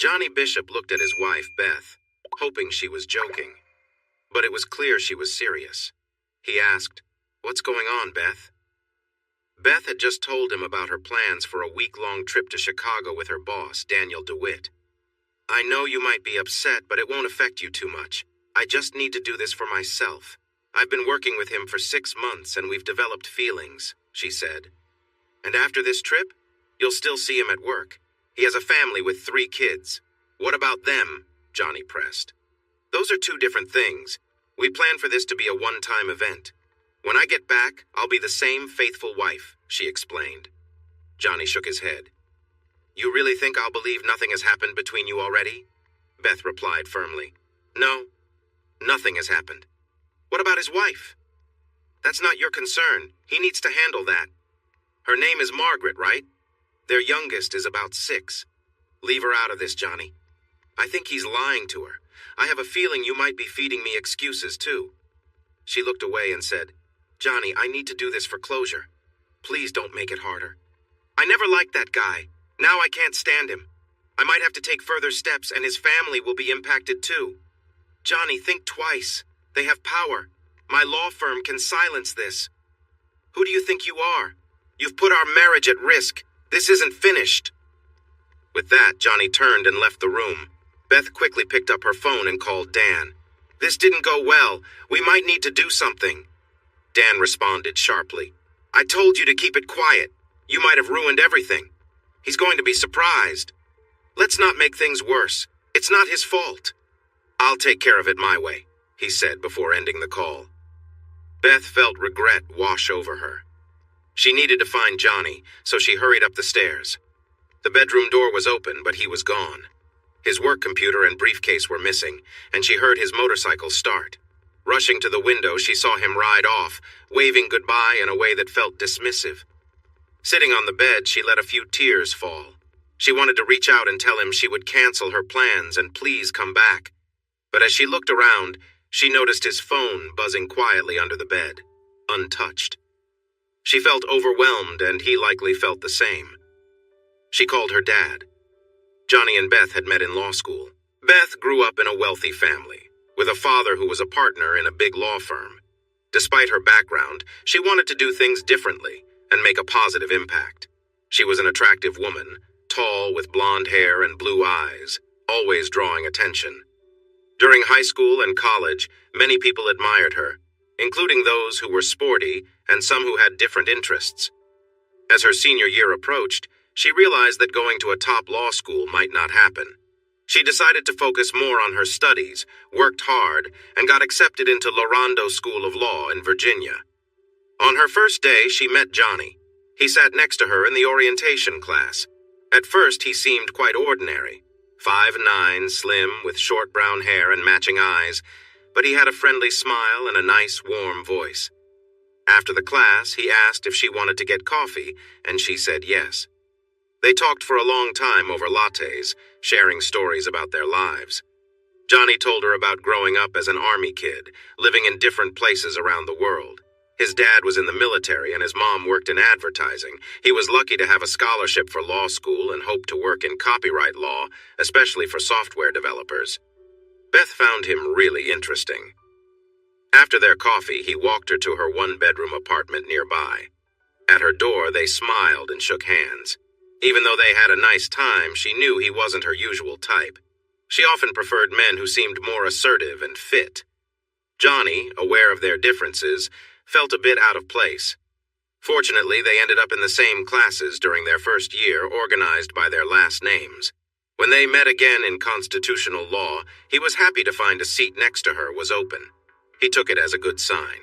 Johnny Bishop looked at his wife, Beth, hoping she was joking. But it was clear she was serious. He asked, "What's going on, Beth?" Beth had just told him about her plans for a week-long trip to Chicago with her boss, Daniel DeWitt. "I know you might be upset, but it won't affect you too much. I just need to do this for myself. I've been working with him for 6 months and we've developed feelings," she said. "And after this trip, you'll still see him at work. He has a family with 3 kids. What about them?" Johnny pressed. "Those are 2 different things. We plan for this to be a one-time event. When I get back, I'll be the same faithful wife," she explained. Johnny shook his head. "You really think I'll believe nothing has happened between you already?" Beth replied firmly. "No, nothing has happened." "What about his wife?" "That's not your concern. He needs to handle that. Her name is Margaret, right? Their youngest is about 6. Leave her out of this, Johnny. I think he's lying to her. I have a feeling you might be feeding me excuses, too." She looked away and said, "Johnny, I need to do this for closure. Please don't make it harder. I never liked that guy. Now I can't stand him. I might have to take further steps and his family will be impacted too. Johnny, think twice. They have power. My law firm can silence this. Who do you think you are? You've put our marriage at risk. This isn't finished." With that, Johnny turned and left the room. Beth quickly picked up her phone and called Dan. "This didn't go well. We might need to do something." Dan responded sharply. "I told you to keep it quiet. You might have ruined everything. He's going to be surprised. Let's not make things worse. It's not his fault." "I'll take care of it my way," he said before ending the call. Beth felt regret wash over her. She needed to find Johnny, so she hurried up the stairs. The bedroom door was open, but he was gone. His work computer and briefcase were missing, and she heard his motorcycle start. Rushing to the window, she saw him ride off, waving goodbye in a way that felt dismissive. Sitting on the bed, she let a few tears fall. She wanted to reach out and tell him she would cancel her plans and please come back. But as she looked around, she noticed his phone buzzing quietly under the bed, untouched. She felt overwhelmed, and he likely felt the same. She called her dad. Johnny and Beth had met in law school. Beth grew up in a wealthy family, with a father who was a partner in a big law firm. Despite her background, she wanted to do things differently and make a positive impact. She was an attractive woman, tall with blonde hair and blue eyes, always drawing attention. During high school and college, many people admired her, including those who were sporty and some who had different interests. As her senior year approached, she realized that going to a top law school might not happen. She decided to focus more on her studies, worked hard, and got accepted into Lorando School of Law in Virginia. On her first day, she met Johnny. He sat next to her in the orientation class. At first, he seemed quite ordinary. 5'9", slim, with short brown hair and matching eyes, but he had a friendly smile and a nice, warm voice. After the class, he asked if she wanted to get coffee, and she said yes. They talked for a long time over lattes, sharing stories about their lives. Johnny told her about growing up as an army kid, living in different places around the world. His dad was in the military and his mom worked in advertising. He was lucky to have a scholarship for law school and hoped to work in copyright law, especially for software developers. Beth found him really interesting. After their coffee, he walked her to her one-bedroom apartment nearby. At her door, they smiled and shook hands. Even though they had a nice time, she knew he wasn't her usual type. She often preferred men who seemed more assertive and fit. Johnny, aware of their differences, felt a bit out of place. Fortunately, they ended up in the same classes during their first year, organized by their last names. When they met again in constitutional law, he was happy to find a seat next to her was open. He took it as a good sign.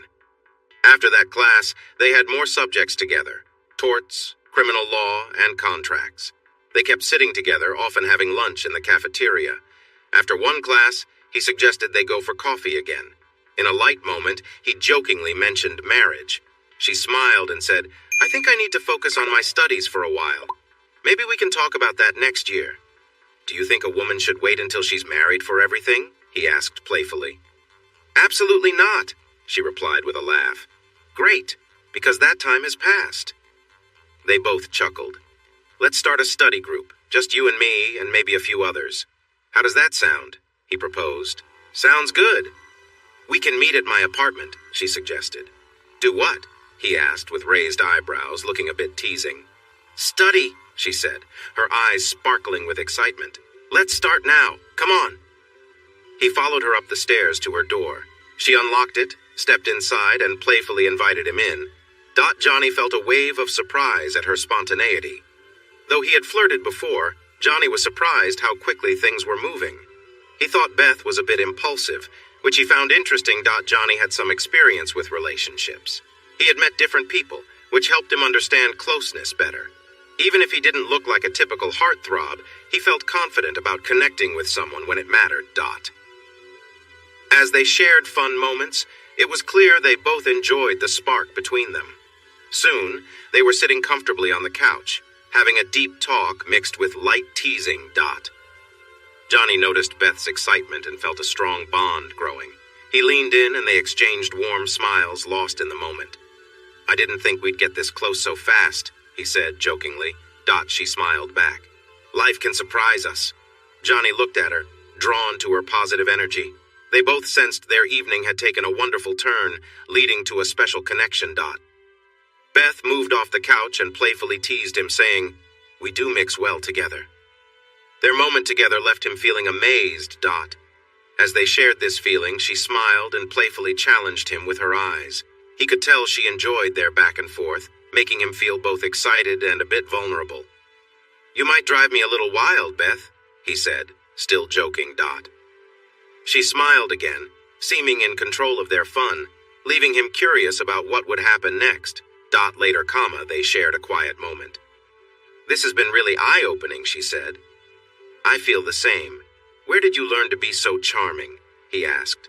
After that class, they had more subjects together: torts, criminal law, and contracts. They kept sitting together, often having lunch in the cafeteria. After one class, he suggested they go for coffee again. In a light moment, he jokingly mentioned marriage. She smiled and said, "I think I need to focus on my studies for a while. Maybe we can talk about that next year." "Do you think a woman should wait until she's married for everything?" he asked playfully. "Absolutely not," she replied with a laugh. "Great, because that time has passed." They both chuckled. "Let's start a study group," Just you and me, and maybe a few others. How does that sound? He proposed. Sounds good. We can meet at my apartment, she suggested. Do what? He asked with raised eyebrows, looking a bit teasing. Study, she said, her eyes sparkling with excitement. Let's start now. Come on. He followed her up the stairs to her door. She unlocked it, stepped inside, and playfully invited him in. Johnny felt a wave of surprise at her spontaneity. Though he had flirted before, Johnny was surprised how quickly things were moving. He thought Beth was a bit impulsive, which he found interesting. Johnny had some experience with relationships. He had met different people, which helped him understand closeness better. Even if he didn't look like a typical heartthrob, he felt confident about connecting with someone when it mattered. As they shared fun moments, it was clear they both enjoyed the spark between them. Soon, they were sitting comfortably on the couch, having a deep talk mixed with light teasing. Johnny noticed Beth's excitement and felt a strong bond growing. He leaned in and they exchanged warm smiles, lost in the moment. I didn't think we'd get this close so fast, he said jokingly. She smiled back. Life can surprise us. Johnny looked at her, drawn to her positive energy. They both sensed their evening had taken a wonderful turn, leading to a special connection. Beth moved off the couch and playfully teased him, saying, We do mix well together. Their moment together left him feeling amazed. As they shared this feeling, she smiled and playfully challenged him with her eyes. He could tell she enjoyed their back and forth, making him feel both excited and a bit vulnerable. You might drive me a little wild, Beth, he said, still joking. She smiled again, seeming in control of their fun, leaving him curious about what would happen next. Later, they shared a quiet moment. This has been really eye-opening, she said. I feel the same. Where did you learn to be so charming? He asked.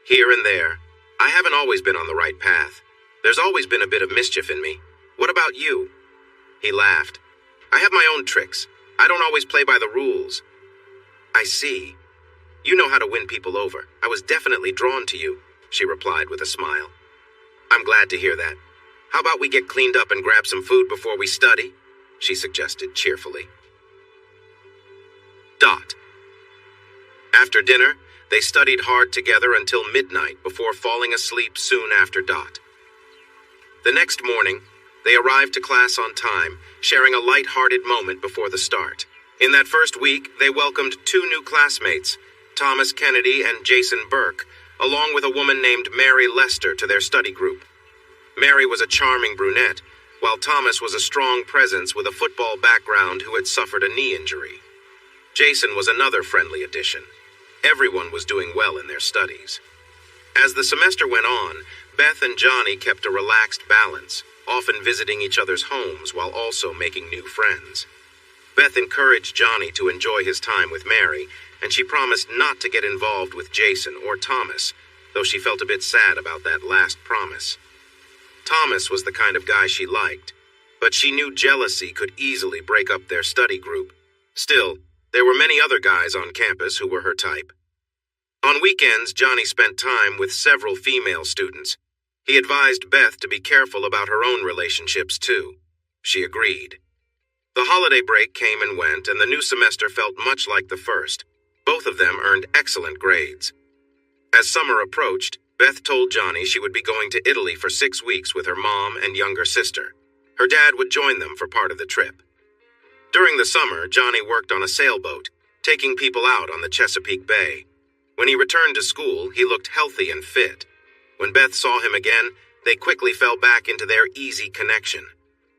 Here and there. I haven't always been on the right path. There's always been a bit of mischief in me. What about you? He laughed. I have my own tricks. I don't always play by the rules. I see. You know how to win people over. I was definitely drawn to you, she replied with a smile. I'm glad to hear that. How about we get cleaned up and grab some food before we study? She suggested cheerfully. After dinner, they studied hard together until midnight before falling asleep soon after. The next morning, they arrived to class on time, sharing a light-hearted moment before the start. In that first week, they welcomed 2 new classmates, Thomas Kennedy and Jason Burke, along with a woman named Mary Lester to their study group. Mary was a charming brunette, while Thomas was a strong presence with a football background who had suffered a knee injury. Jason was another friendly addition. Everyone was doing well in their studies. As the semester went on, Beth and Johnny kept a relaxed balance, often visiting each other's homes while also making new friends. Beth encouraged Johnny to enjoy his time with Mary, and she promised not to get involved with Jason or Thomas, though she felt a bit sad about that last promise. Thomas was the kind of guy she liked, but she knew jealousy could easily break up their study group. Still, there were many other guys on campus who were her type. On weekends, Johnny spent time with several female students. He advised Beth to be careful about her own relationships, too. She agreed. The holiday break came and went, and the new semester felt much like the first. Both of them earned excellent grades. As summer approached, Beth told Johnny she would be going to Italy for 6 weeks with her mom and younger sister. Her dad would join them for part of the trip. During the summer, Johnny worked on a sailboat, taking people out on the Chesapeake Bay. When he returned to school, he looked healthy and fit. When Beth saw him again, they quickly fell back into their easy connection.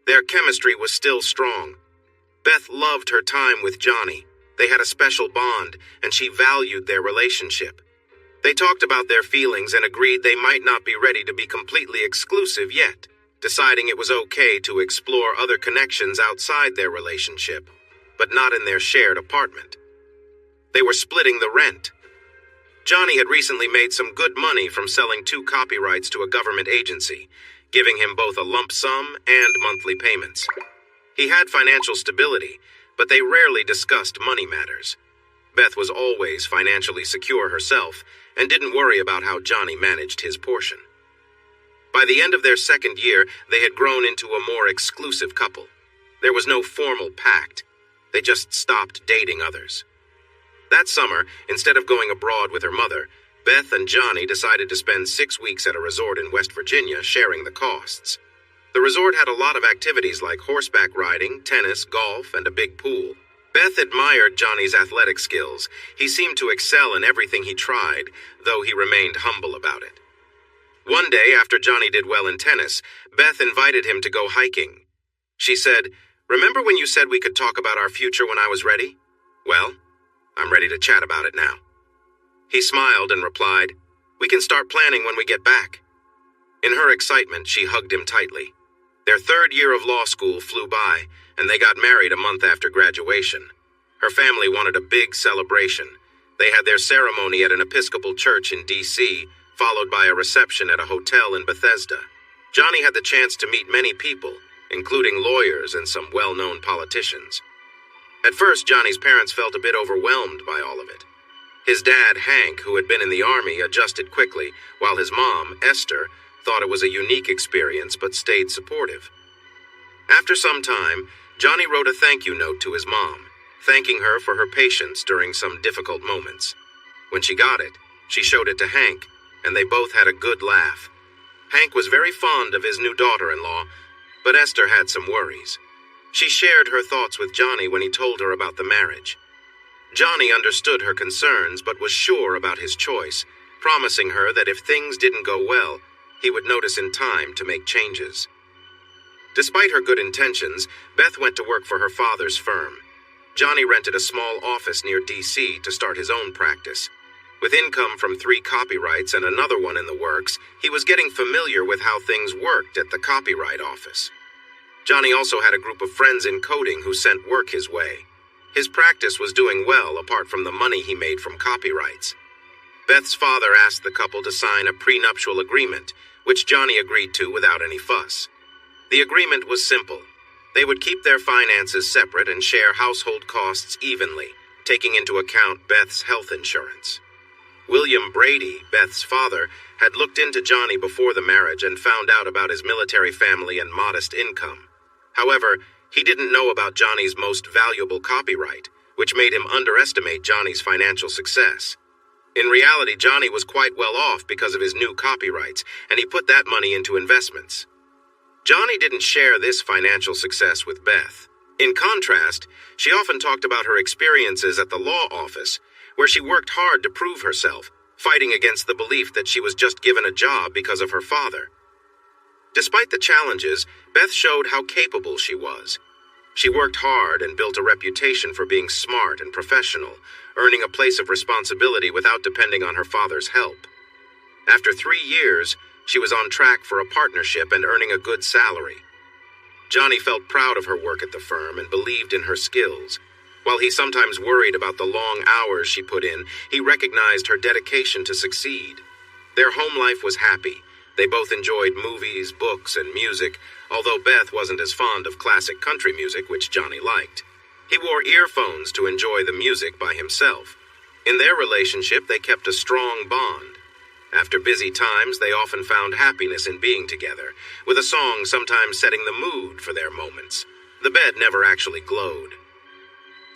Their chemistry was still strong. Beth loved her time with Johnny. They had a special bond, and she valued their relationship. They talked about their feelings and agreed they might not be ready to be completely exclusive yet, deciding it was okay to explore other connections outside their relationship, but not in their shared apartment. They were splitting the rent. Johnny had recently made some good money from selling 2 copyrights to a government agency, giving him both a lump sum and monthly payments. He had financial stability, but they rarely discussed money matters. Beth was always financially secure herself and didn't worry about how Johnny managed his portion. By the end of their second year, they had grown into a more exclusive couple. There was no formal pact. They just stopped dating others. That summer, instead of going abroad with her mother, Beth and Johnny decided to spend 6 weeks at a resort in West Virginia, sharing the costs. The resort had a lot of activities like horseback riding, tennis, golf, and a big pool. Beth admired Johnny's athletic skills. He seemed to excel in everything he tried, though he remained humble about it. One day, after Johnny did well in tennis, Beth invited him to go hiking. She said, "Remember when you said we could talk about our future when I was ready? Well, I'm ready to chat about it now." He smiled and replied, "We can start planning when we get back." In her excitement, she hugged him tightly. Their 3rd year of law school flew by, and they got married a month after graduation. Her family wanted a big celebration. They had their ceremony at an Episcopal church in D.C., followed by a reception at a hotel in Bethesda. Johnny had the chance to meet many people, including lawyers and some well-known politicians. At first, Johnny's parents felt a bit overwhelmed by all of it. His dad, Hank, who had been in the Army, adjusted quickly, while his mom, Esther, thought it was a unique experience but stayed supportive. After some time, Johnny wrote a thank you note to his mom, thanking her for her patience during some difficult moments. When she got it, she showed it to Hank, and they both had a good laugh. Hank was very fond of his new daughter-in-law, but Esther had some worries. She shared her thoughts with Johnny when he told her about the marriage. Johnny understood her concerns but was sure about his choice, promising her that if things didn't go well, he would notice in time to make changes. Despite her good intentions, Beth went to work for her father's firm. Johnny rented a small office near D.C. to start his own practice. With income from 3 copyrights and another one in the works, he was getting familiar with how things worked at the copyright office. Johnny also had a group of friends in coding who sent work his way. His practice was doing well apart from the money he made from copyrights. Beth's father asked the couple to sign a prenuptial agreement, which Johnny agreed to without any fuss. The agreement was simple. They would keep their finances separate and share household costs evenly, taking into account Beth's health insurance. William Brady, Beth's father, had looked into Johnny before the marriage and found out about his military family and modest income. However, he didn't know about Johnny's most valuable copyright, which made him underestimate Johnny's financial success. In reality, Johnny was quite well off because of his new copyrights, and he put that money into investments. Johnny didn't share this financial success with Beth. In contrast, she often talked about her experiences at the law office, where she worked hard to prove herself, fighting against the belief that she was just given a job because of her father. Despite the challenges, Beth showed how capable she was. She worked hard and built a reputation for being smart and professional, earning a place of responsibility without depending on her father's help. After 3 years, she was on track for a partnership and earning a good salary. Johnny felt proud of her work at the firm and believed in her skills. While he sometimes worried about the long hours she put in, he recognized her dedication to succeed. Their home life was happy. They both enjoyed movies, books, and music, although Beth wasn't as fond of classic country music, which Johnny liked. He wore earphones to enjoy the music by himself. In their relationship, they kept a strong bond. After busy times, they often found happiness in being together, with a song sometimes setting the mood for their moments. The bed never actually glowed.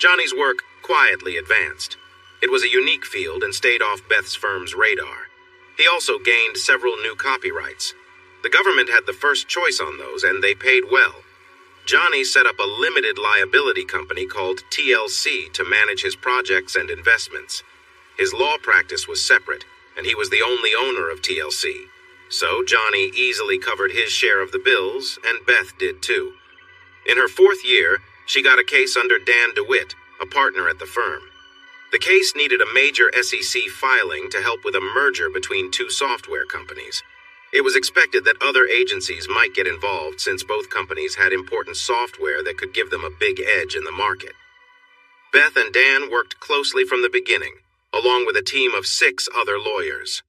Johnny's work quietly advanced. It was a unique field and stayed off Beth's firm's radar. He also gained several new copyrights. The government had the first choice on those, and they paid well. Johnny set up a limited liability company called TLC to manage his projects and investments. His law practice was separate, and he was the only owner of TLC. So Johnny easily covered his share of the bills, and Beth did too. In her 4th year, she got a case under Dan DeWitt, a partner at the firm. The case needed a major SEC filing to help with a merger between 2 software companies. It was expected that other agencies might get involved since both companies had important software that could give them a big edge in the market. Beth and Dan worked closely from the beginning, along with a team of 6 other lawyers.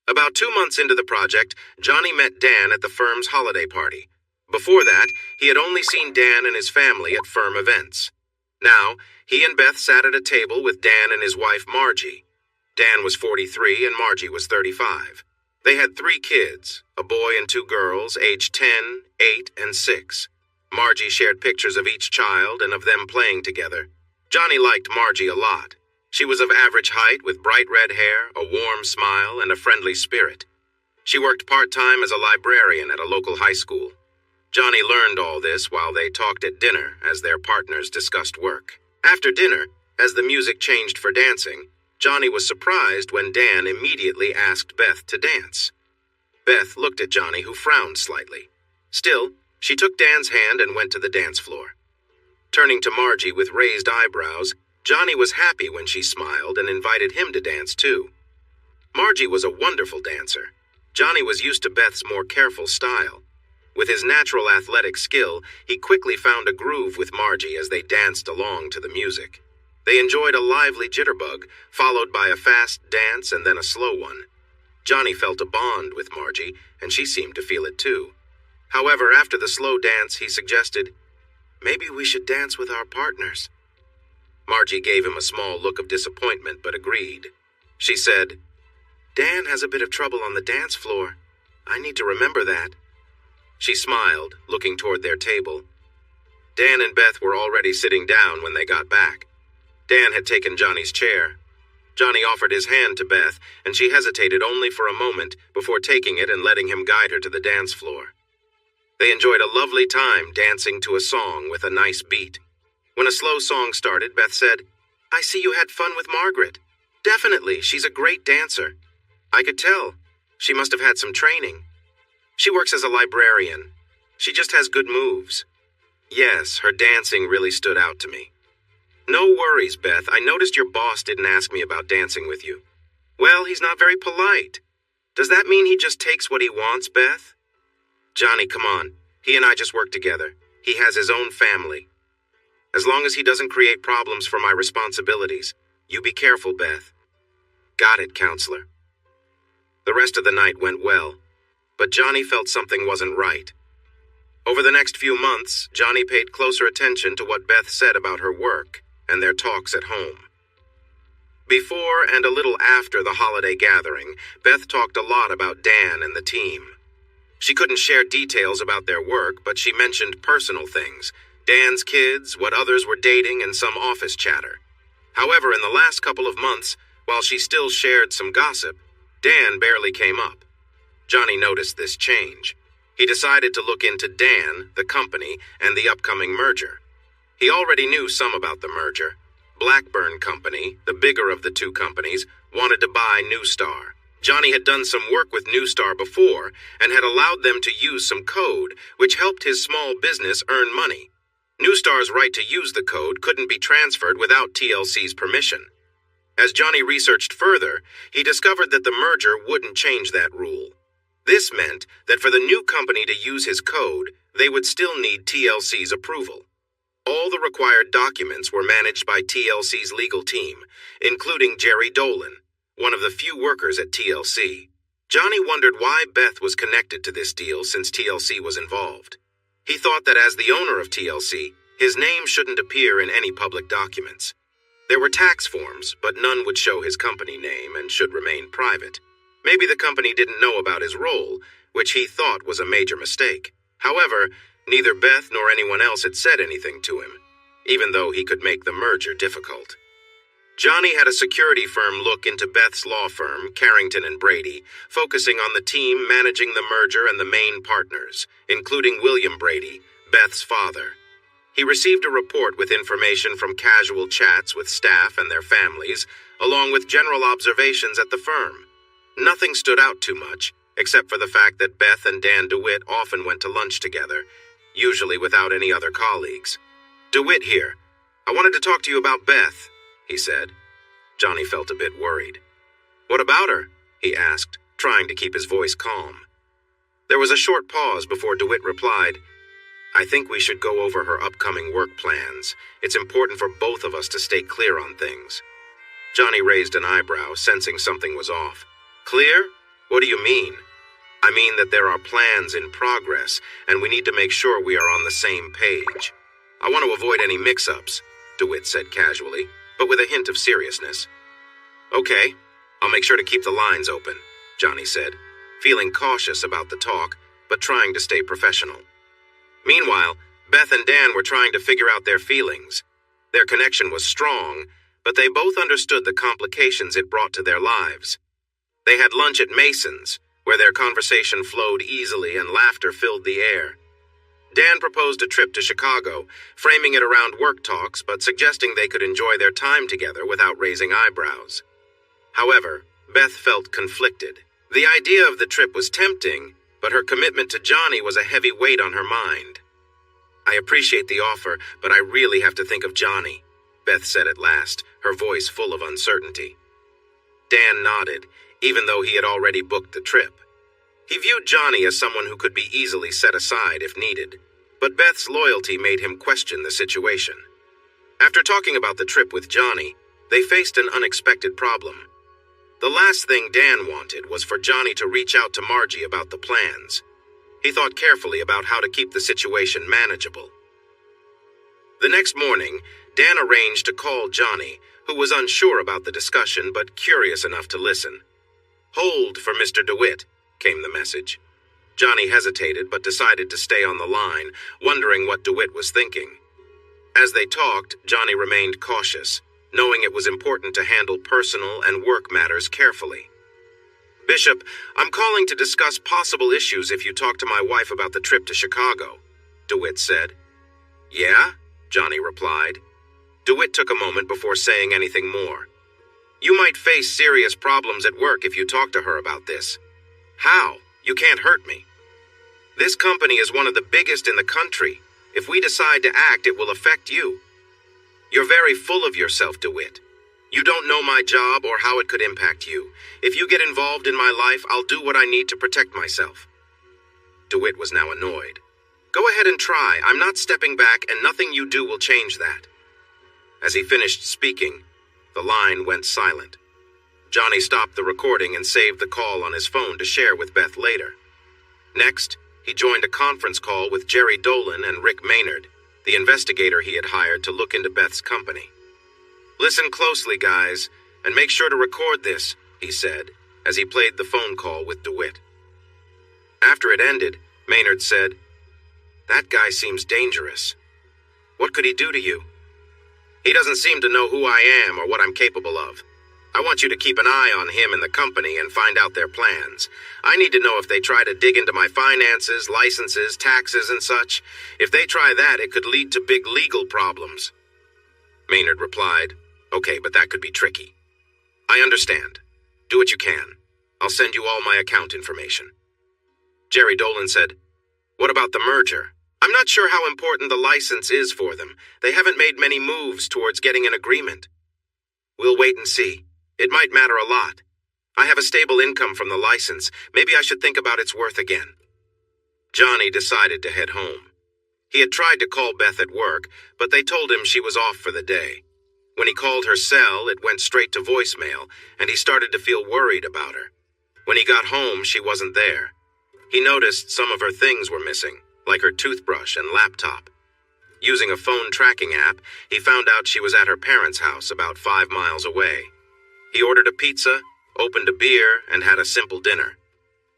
About 2 months into the project, Johnny met Dan at the firm's holiday party. Before that, he had only seen Dan and his family at firm events. Now, he and Beth sat at a table with Dan and his wife Margie. Dan was 43 and Margie was 35. They had 3 kids, a boy and 2 girls, aged 10, 8, and 6. Margie shared pictures of each child and of them playing together. Johnny liked Margie a lot. She was of average height with bright red hair, a warm smile, and a friendly spirit. She worked part-time as a librarian at a local high school. Johnny learned all this while they talked at dinner as their partners discussed work. After dinner, as the music changed for dancing, Johnny was surprised when Dan immediately asked Beth to dance. Beth looked at Johnny, who frowned slightly. Still, she took Dan's hand and went to the dance floor. Turning to Margie with raised eyebrows, Johnny was happy when she smiled and invited him to dance too. Margie was a wonderful dancer. Johnny was used to Beth's more careful style. With his natural athletic skill, he quickly found a groove with Margie as they danced along to the music. They enjoyed a lively jitterbug, followed by a fast dance and then a slow one. Johnny felt a bond with Margie, and she seemed to feel it too. However, after the slow dance, he suggested, "Maybe we should dance with our partners." Margie gave him a small look of disappointment, but agreed. She said, "Dan has a bit of trouble on the dance floor. I need to remember that." She smiled, looking toward their table. Dan and Beth were already sitting down when they got back. Dan had taken Johnny's chair. Johnny offered his hand to Beth, and she hesitated only for a moment before taking it and letting him guide her to the dance floor. They enjoyed a lovely time dancing to a song with a nice beat. When a slow song started, Beth said, "I see you had fun with Margaret. Definitely, she's a great dancer. I could tell. She must have had some training. She works as a librarian. She just has good moves. Yes, her dancing really stood out to me." "No worries, Beth. I noticed your boss didn't ask me about dancing with you." "Well, he's not very polite. Does that mean he just takes what he wants, Beth?" "Johnny, come on. He and I just work together. He has his own family. As long as he doesn't create problems for my responsibilities. You be careful, Beth." "Got it, counselor." The rest of the night went well, but Johnny felt something wasn't right. Over the next few months, Johnny paid closer attention to what Beth said about her work and their talks at home. Before and a little after the holiday gathering, Beth talked a lot about Dan and the team. She couldn't share details about their work, but she mentioned personal things, Dan's kids, what others were dating, and some office chatter. However, in the last couple of months, while she still shared some gossip, Dan barely came up. Johnny noticed this change. He decided to look into Dan, the company, and the upcoming merger. He already knew some about the merger. Blackburn Company, the bigger of the two companies, wanted to buy Newstar. Johnny had done some work with Newstar before and had allowed them to use some code, which helped his small business earn money. Newstar's right to use the code couldn't be transferred without TLC's permission. As Johnny researched further, he discovered that the merger wouldn't change that rule. This meant that for the new company to use his code, they would still need TLC's approval. All the required documents were managed by TLC's legal team, including Jerry Dolan, one of the few workers at TLC. Johnny wondered why Beth was connected to this deal since TLC was involved. He thought that as the owner of TLC, his name shouldn't appear in any public documents. There were tax forms, but none would show his company name and should remain private. Maybe the company didn't know about his role, which he thought was a major mistake. However, neither Beth nor anyone else had said anything to him, even though he could make the merger difficult. Johnny had a security firm look into Beth's law firm, Carrington and Brady, focusing on the team managing the merger and the main partners, including William Brady, Beth's father. He received a report with information from casual chats with staff and their families, along with general observations at the firm. Nothing stood out too much, except for the fact that Beth and Dan DeWitt often went to lunch together, usually without any other colleagues. "DeWitt here. I wanted to talk to you about Beth," he said. Johnny felt a bit worried. "What about her?" he asked, trying to keep his voice calm. There was a short pause before DeWitt replied, "I think we should go over her upcoming work plans. It's important for both of us to stay clear on things." Johnny raised an eyebrow, sensing something was off. "Clear? What do you mean?" "I mean that there are plans in progress, and we need to make sure we are on the same page. I want to avoid any mix-ups," DeWitt said casually, but with a hint of seriousness. "Okay, I'll make sure to keep the lines open," Johnny said, feeling cautious about the talk, but trying to stay professional. Meanwhile, Beth and Dan were trying to figure out their feelings. Their connection was strong, but they both understood the complications it brought to their lives. They had lunch at Mason's, where their conversation flowed easily and laughter filled the air. Dan proposed a trip to Chicago, framing it around work talks but suggesting they could enjoy their time together without raising eyebrows. However, Beth felt conflicted. The idea of the trip was tempting, but her commitment to Johnny was a heavy weight on her mind. "I appreciate the offer, but I really have to think of Johnny," Beth said at last, her voice full of uncertainty. Dan nodded, even though he had already booked the trip. He viewed Johnny as someone who could be easily set aside if needed, but Beth's loyalty made him question the situation. After talking about the trip with Johnny, they faced an unexpected problem. The last thing Dan wanted was for Johnny to reach out to Margie about the plans. He thought carefully about how to keep the situation manageable. The next morning, Dan arranged to call Johnny, who was unsure about the discussion but curious enough to listen. "Hold for Mr. DeWitt," came the message. Johnny hesitated but decided to stay on the line, wondering what DeWitt was thinking. As they talked, Johnny remained cautious, knowing it was important to handle personal and work matters carefully. "Bishop, I'm calling to discuss possible issues if you talk to my wife about the trip to Chicago," DeWitt said. "Yeah?" Johnny replied. DeWitt took a moment before saying anything more. "You might face serious problems at work if you talk to her about this." "How? You can't hurt me." "This company is one of the biggest in the country. If we decide to act, it will affect you." "You're very full of yourself, DeWitt. You don't know my job or how it could impact you. If you get involved in my life, I'll do what I need to protect myself." DeWitt was now annoyed. "Go ahead and try. I'm not stepping back, and nothing you do will change that." As he finished speaking, the line went silent. Johnny stopped the recording and saved the call on his phone to share with Beth later. Next, he joined a conference call with Jerry Dolan and Rick Maynard, the investigator he had hired to look into Beth's company. "Listen closely, guys, and make sure to record this," he said, as he played the phone call with DeWitt. After it ended, Maynard said, "That guy seems dangerous. What could he do to you?" "He doesn't seem to know who I am or what I'm capable of. I want you to keep an eye on him and the company and find out their plans. I need to know if they try to dig into my finances, licenses, taxes, and such. If they try that, it could lead to big legal problems." Maynard replied, "Okay, but that could be tricky." "I understand. Do what you can. I'll send you all my account information." Jerry Dolan said, "What about the merger? I'm not sure how important the license is for them. They haven't made many moves towards getting an agreement." "We'll wait and see. It might matter a lot. I have a stable income from the license. Maybe I should think about its worth again." Johnny decided to head home. He had tried to call Beth at work, but they told him she was off for the day. When he called her cell, it went straight to voicemail, and he started to feel worried about her. When he got home, she wasn't there. He noticed some of her things were missing, like her toothbrush and laptop. Using a phone tracking app, he found out she was at her parents' house about 5 miles away. He ordered a pizza, opened a beer, and had a simple dinner.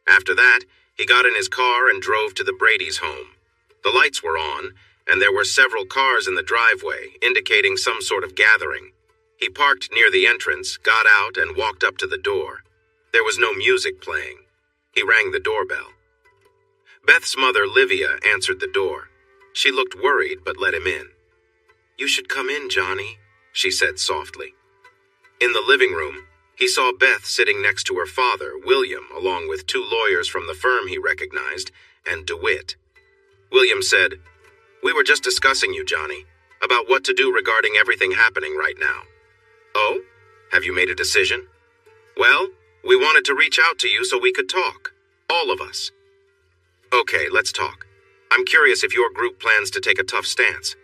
After that, he got in his car and drove to the Brady's home. The lights were on, and there were several cars in the driveway, indicating some sort of gathering. He parked near the entrance, got out, and walked up to the door. There was no music playing. He rang the doorbell. Beth's mother, Livia, answered the door. She looked worried but let him in. "You should come in, Johnny," she said softly. In the living room, he saw Beth sitting next to her father, William, along with 2 lawyers from the firm he recognized, and DeWitt. William said, "We were just discussing you, Johnny, about what to do regarding everything happening right now." "Oh? Have you made a decision?" "Well, we wanted to reach out to you so we could talk. All of us." "Okay, let's talk. I'm curious if your group plans to take a tough stance.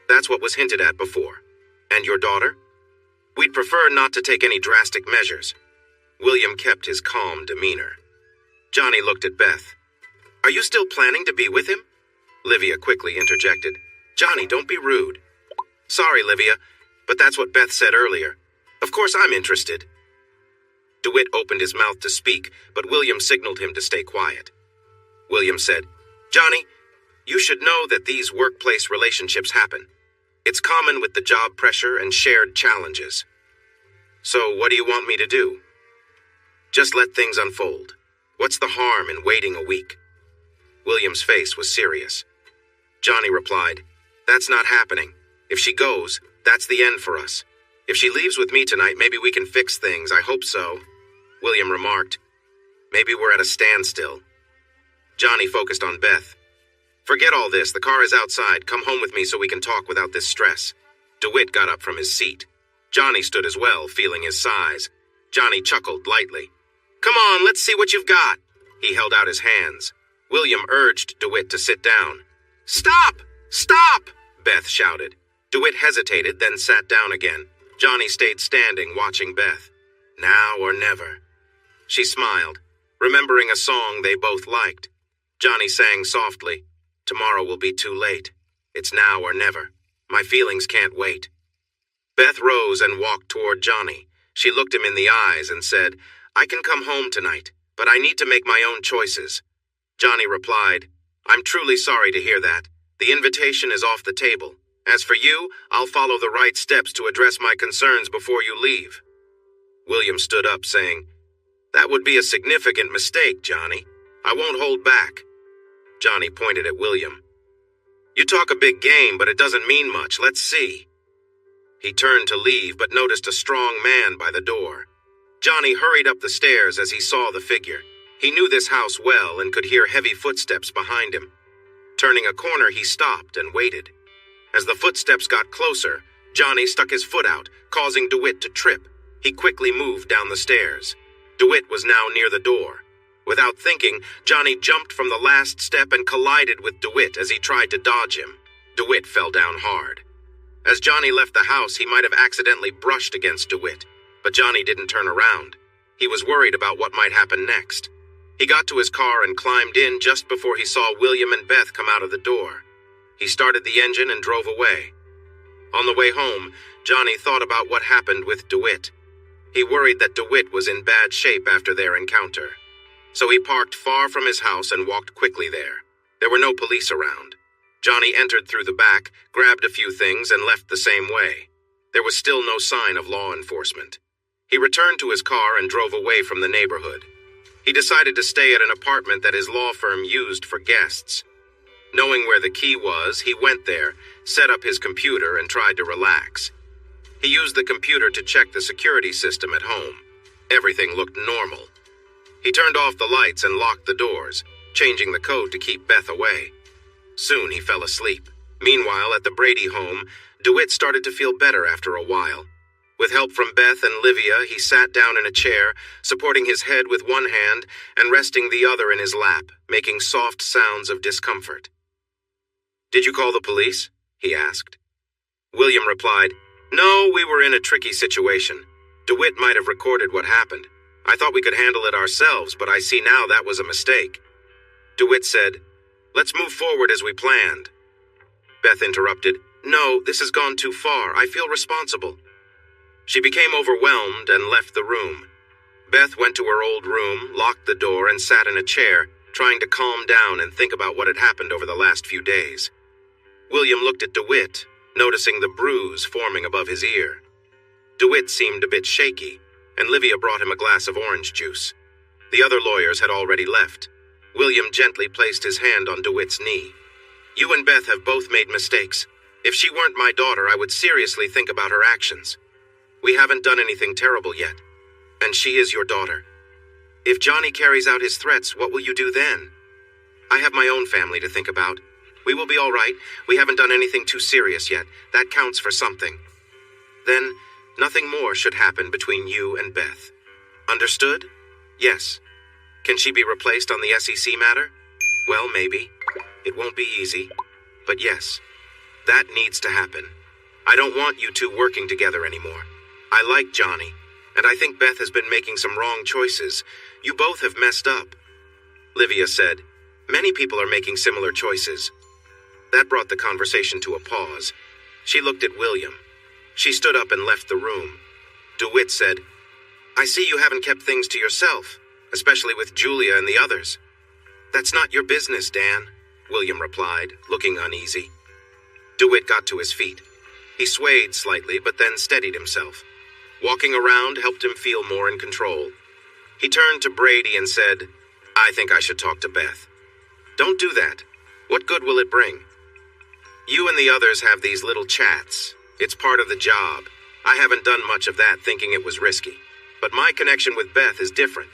That's what was hinted at before. And your daughter?" "We'd prefer not to take any drastic measures." William kept his calm demeanor. Johnny looked at Beth. "Are you still planning to be with him?" Livia quickly interjected. "Johnny, don't be rude." "Sorry, Livia, but that's what Beth said earlier. Of course I'm interested." DeWitt opened his mouth to speak, but William signaled him to stay quiet. William said, "Johnny, You should know that these workplace relationships happen. It's common with the job pressure and shared challenges. So what do you want me to do? Just let things unfold. What's the harm in waiting a week? William's face was serious. Johnny replied, That's not happening. If she goes, that's the end for us. If she leaves with me tonight, maybe we can fix things. I hope so. William remarked, Maybe we're at a standstill. Johnny focused on Beth. Forget all this. The car is outside. Come home with me so we can talk without this stress. DeWitt got up from his seat. Johnny stood as well, feeling his size. Johnny chuckled lightly. Come on, let's see what you've got. He held out his hands. William urged DeWitt to sit down. Stop! Stop! Beth shouted. DeWitt hesitated, then sat down again. Johnny stayed standing, watching Beth. Now or never. She smiled, remembering a song they both liked. Johnny sang softly, Tomorrow will be too late. It's now or never. My feelings can't wait. Beth rose and walked toward Johnny. She looked him in the eyes and said, I can come home tonight, but I need to make my own choices. Johnny replied, I'm truly sorry to hear that. The invitation is off the table. As for you, I'll follow the right steps to address my concerns before you leave. William stood up, saying, That would be a significant mistake, Johnny. I won't hold back. Johnny pointed at William. You talk a big game, but it doesn't mean much. Let's see. He turned to leave, but noticed a strong man by the door. Johnny hurried up the stairs as he saw the figure. He knew this house well and could hear heavy footsteps behind him. Turning a corner, he stopped and waited. As the footsteps got closer, Johnny stuck his foot out, causing DeWitt to trip. He quickly moved down the stairs. DeWitt was now near the door. Without thinking, Johnny jumped from the last step and collided with DeWitt as he tried to dodge him. DeWitt fell down hard. As Johnny left the house, he might have accidentally brushed against DeWitt, but Johnny didn't turn around. He was worried about what might happen next. He got to his car and climbed in just before he saw William and Beth come out of the door. He started the engine and drove away. On the way home, Johnny thought about what happened with DeWitt. He worried that DeWitt was in bad shape after their encounter. So he parked far from his house and walked quickly there. There were no police around. Johnny entered through the back, grabbed a few things, and left the same way. There was still no sign of law enforcement. He returned to his car and drove away from the neighborhood. He decided to stay at an apartment that his law firm used for guests. Knowing where the key was, he went there, set up his computer, and tried to relax. He used the computer to check the security system at home. Everything looked normal. He turned off the lights and locked the doors, changing the code to keep Beth away. Soon he fell asleep. Meanwhile, at the Brady home, DeWitt started to feel better after a while. With help from Beth and Livia, he sat down in a chair, supporting his head with one hand and resting the other in his lap, making soft sounds of discomfort. Did you call the police? He asked. William replied, No, we were in a tricky situation. DeWitt might have recorded what happened. I thought we could handle it ourselves, but I see now that was a mistake. DeWitt said, Let's move forward as we planned. Beth interrupted, No, this has gone too far. I feel responsible. She became overwhelmed and left the room. Beth went to her old room, locked the door, and sat in a chair, trying to calm down and think about what had happened over the last few days. William looked at DeWitt, noticing the bruise forming above his ear. DeWitt seemed a bit shaky, and Livia brought him a glass of orange juice. The other lawyers had already left. William gently placed his hand on DeWitt's knee. You and Beth have both made mistakes. If she weren't my daughter, I would seriously think about her actions. We haven't done anything terrible yet, and she is your daughter. If Johnny carries out his threats, what will you do then? I have my own family to think about. We will be all right. We haven't done anything too serious yet. That counts for something. Then, nothing more should happen between you and Beth. Understood? Yes. Can she be replaced on the SEC matter? Well, maybe. It won't be easy. But yes, that needs to happen. I don't want you two working together anymore. I like Johnny, and I think Beth has been making some wrong choices. You both have messed up. Livia said, Many people are making similar choices. That brought the conversation to a pause. She looked at William. She stood up and left the room. DeWitt said, I see you haven't kept things to yourself, especially with Julia and the others. That's not your business, Dan. William replied, looking uneasy. DeWitt got to his feet. He swayed slightly, but then steadied himself. Walking around helped him feel more in control. He turned to Brady and said, "I think I should talk to Beth." "Don't do that. What good will it bring?" "You and the others have these little chats. It's part of the job. I haven't done much of that thinking it was risky. But my connection with Beth is different.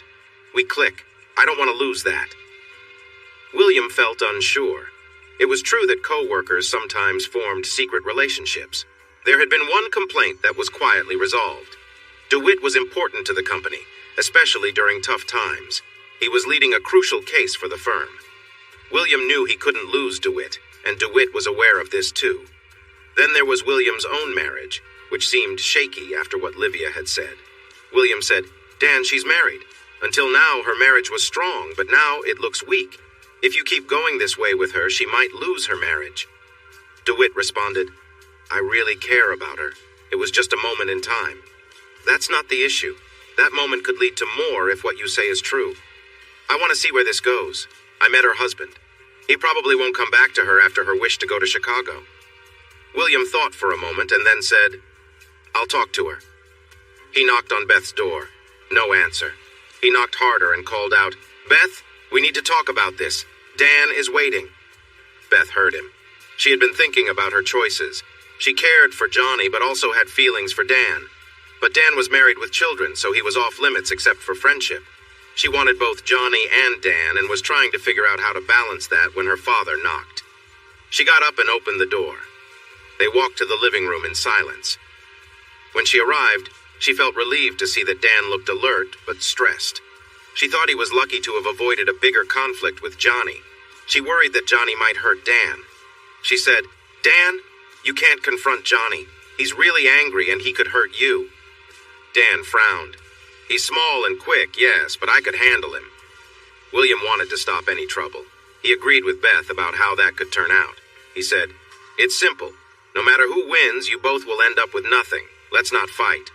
We click. I don't want to lose that." William felt unsure. It was true that co-workers sometimes formed secret relationships. There had been one complaint that was quietly resolved. DeWitt was important to the company, especially during tough times. He was leading a crucial case for the firm. William knew he couldn't lose DeWitt, and DeWitt was aware of this too. Then there was William's own marriage, which seemed shaky after what Livia had said. William said, "Dan, she's married. Until now, her marriage was strong, but now it looks weak. If you keep going this way with her, she might lose her marriage." DeWitt responded, "I really care about her. It was just a moment in time. That's not the issue. That moment could lead to more if what you say is true. I want to see where this goes. I met her husband. He probably won't come back to her after her wish to go to Chicago." William thought for a moment and then said, "I'll talk to her." He knocked on Beth's door. No answer. He knocked harder and called out, "Beth, we need to talk about this. Dan is waiting." Beth heard him. She had been thinking about her choices. She cared for Johnny, but also had feelings for Dan. But Dan was married with children, so he was off limits except for friendship. She wanted both Johnny and Dan and was trying to figure out how to balance that when her father knocked. She got up and opened the door. They walked to the living room in silence. When she arrived, she felt relieved to see that Dan looked alert but stressed. She thought he was lucky to have avoided a bigger conflict with Johnny. She worried that Johnny might hurt Dan. She said, "Dan, you can't confront Johnny. He's really angry and he could hurt you." Dan frowned. "He's small and quick, yes, but I could handle him." William wanted to stop any trouble. He agreed with Beth about how that could turn out. He said, "It's simple. No matter who wins, you both will end up with nothing. Let's not fight."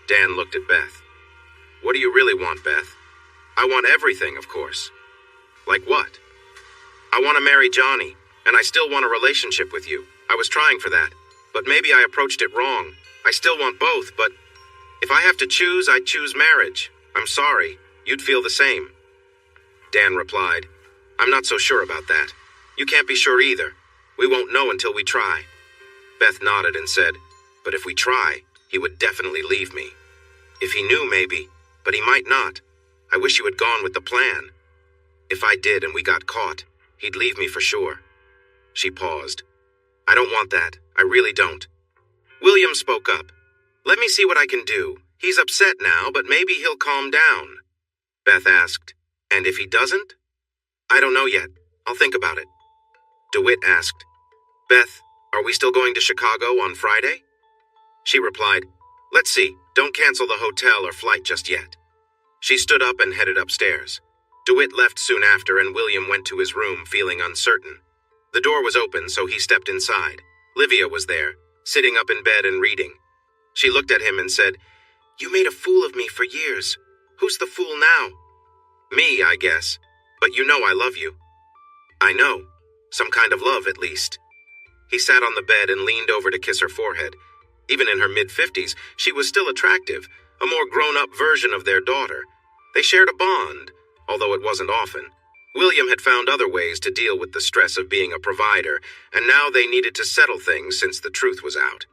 Dan looked at Beth. "What do you really want, Beth?" "I want everything, of course." "Like what?" "I want to marry Johnny, and I still want a relationship with you. I was trying for that, but maybe I approached it wrong. I still want both, but if I have to choose, I'd choose marriage. I'm sorry. You'd feel the same." Dan replied, "I'm not so sure about that. You can't be sure either. We won't know until we try." Beth nodded and said, "But if we try, he would definitely leave me. If he knew, maybe, but he might not. I wish you had gone with the plan. If I did and we got caught, he'd leave me for sure." She paused. "I don't want that. I really don't." William spoke up. "Let me see what I can do. He's upset now, but maybe he'll calm down." Beth asked, "And if he doesn't?" "I don't know yet. I'll think about it." DeWitt asked, "Beth, are we still going to Chicago on Friday?" She replied, "Let's see. Don't cancel the hotel or flight just yet." She stood up and headed upstairs. DeWitt left soon after, and William went to his room feeling uncertain. The door was open, so he stepped inside. Livia was there, sitting up in bed and reading. She looked at him and said, "You made a fool of me for years. Who's the fool now?" "Me, I guess. But you know I love you." "I know. Some kind of love, at least." He sat on the bed and leaned over to kiss her forehead. Even in her mid-50s, she was still attractive, a more grown-up version of their daughter. They shared a bond, although it wasn't often. William had found other ways to deal with the stress of being a provider, and now they needed to settle things since the truth was out.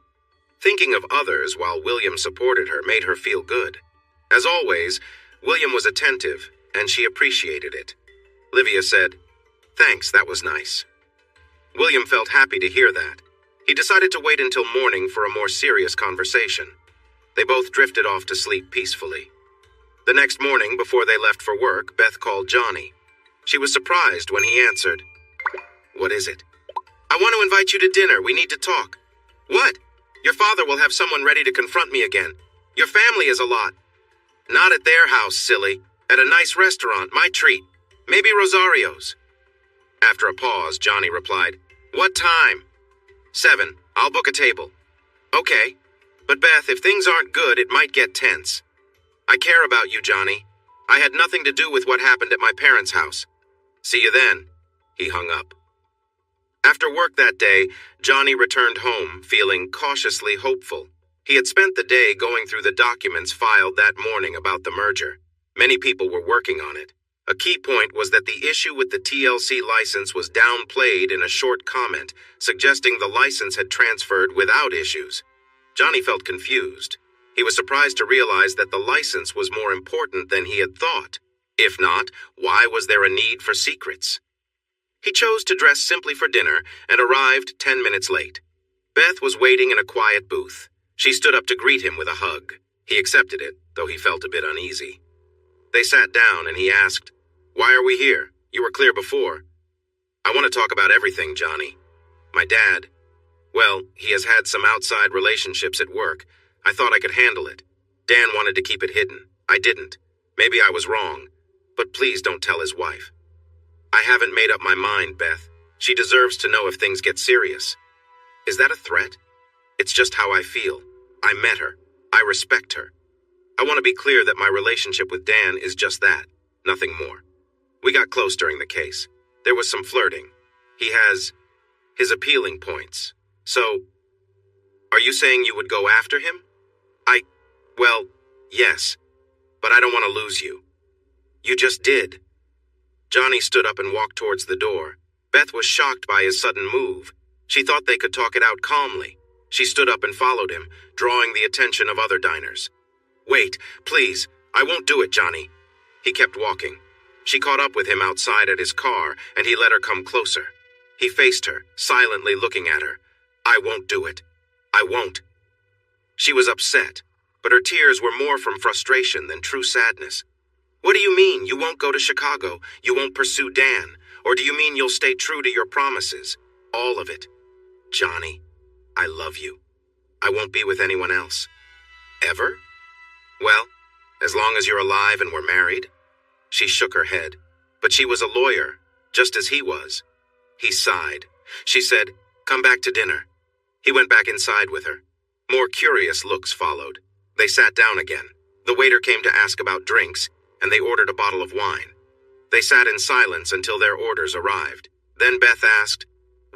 Thinking of others while William supported her made her feel good. As always, William was attentive, and she appreciated it. Livia said, "Thanks, that was nice." William felt happy to hear that. He decided to wait until morning for a more serious conversation. They both drifted off to sleep peacefully. The next morning, before they left for work, Beth called Johnny. She was surprised when he answered. "What is it?" "I want to invite you to dinner. We need to talk." "What?" "Your father will have someone ready to confront me again. Your family is a lot." "Not at their house, silly. At a nice restaurant, my treat. Maybe Rosario's." After a pause, Johnny replied, "What time?" 7. I'll book a table." "Okay. But Beth, if things aren't good, it might get tense." "I care about you, Johnny. I had nothing to do with what happened at my parents' house." "See you then." He hung up. After work that day, Johnny returned home, feeling cautiously hopeful. He had spent the day going through the documents filed that morning about the merger. Many people were working on it. A key point was that the issue with the TLC license was downplayed in a short comment, suggesting the license had transferred without issues. Johnny felt confused. He was surprised to realize that the license was more important than he had thought. If not, why was there a need for secrets? He chose to dress simply for dinner and arrived 10 minutes late. Beth was waiting in a quiet booth. She stood up to greet him with a hug. He accepted it, though he felt a bit uneasy. They sat down and he asked, "Why are we here? You were clear before." "I want to talk about everything, Johnny. My dad, well, he has had some outside relationships at work. I thought I could handle it. Dan wanted to keep it hidden. I didn't. Maybe I was wrong. But please don't tell his wife." "I haven't made up my mind, Beth. She deserves to know if things get serious." "Is that a threat?" "It's just how I feel. I met her. I respect her. I want to be clear that my relationship with Dan is just that, nothing more. We got close during the case. There was some flirting. He has his appealing points. So, are you saying you would go after him?" Well, yes, but I don't want to lose you." "You just did." Johnny stood up and walked towards the door. Beth was shocked by his sudden move. She thought they could talk it out calmly. She stood up and followed him, drawing the attention of other diners. "Wait, please, I won't do it, Johnny." He kept walking. She caught up with him outside at his car, and he let her come closer. He faced her, silently looking at her. "I won't do it. I won't." She was upset, but her tears were more from frustration than true sadness. "What do you mean, you won't go to Chicago? You won't pursue Dan? Or do you mean you'll stay true to your promises? All of it." "Johnny, I love you. I won't be with anyone else." "Ever?" "Well, as long as you're alive and we're married." She shook her head. But she was a lawyer, just as he was. He sighed. She said, "Come back to dinner." He went back inside with her. More curious looks followed. They sat down again. The waiter came to ask about drinks, and they ordered a bottle of wine. They sat in silence until their orders arrived. Then Beth asked,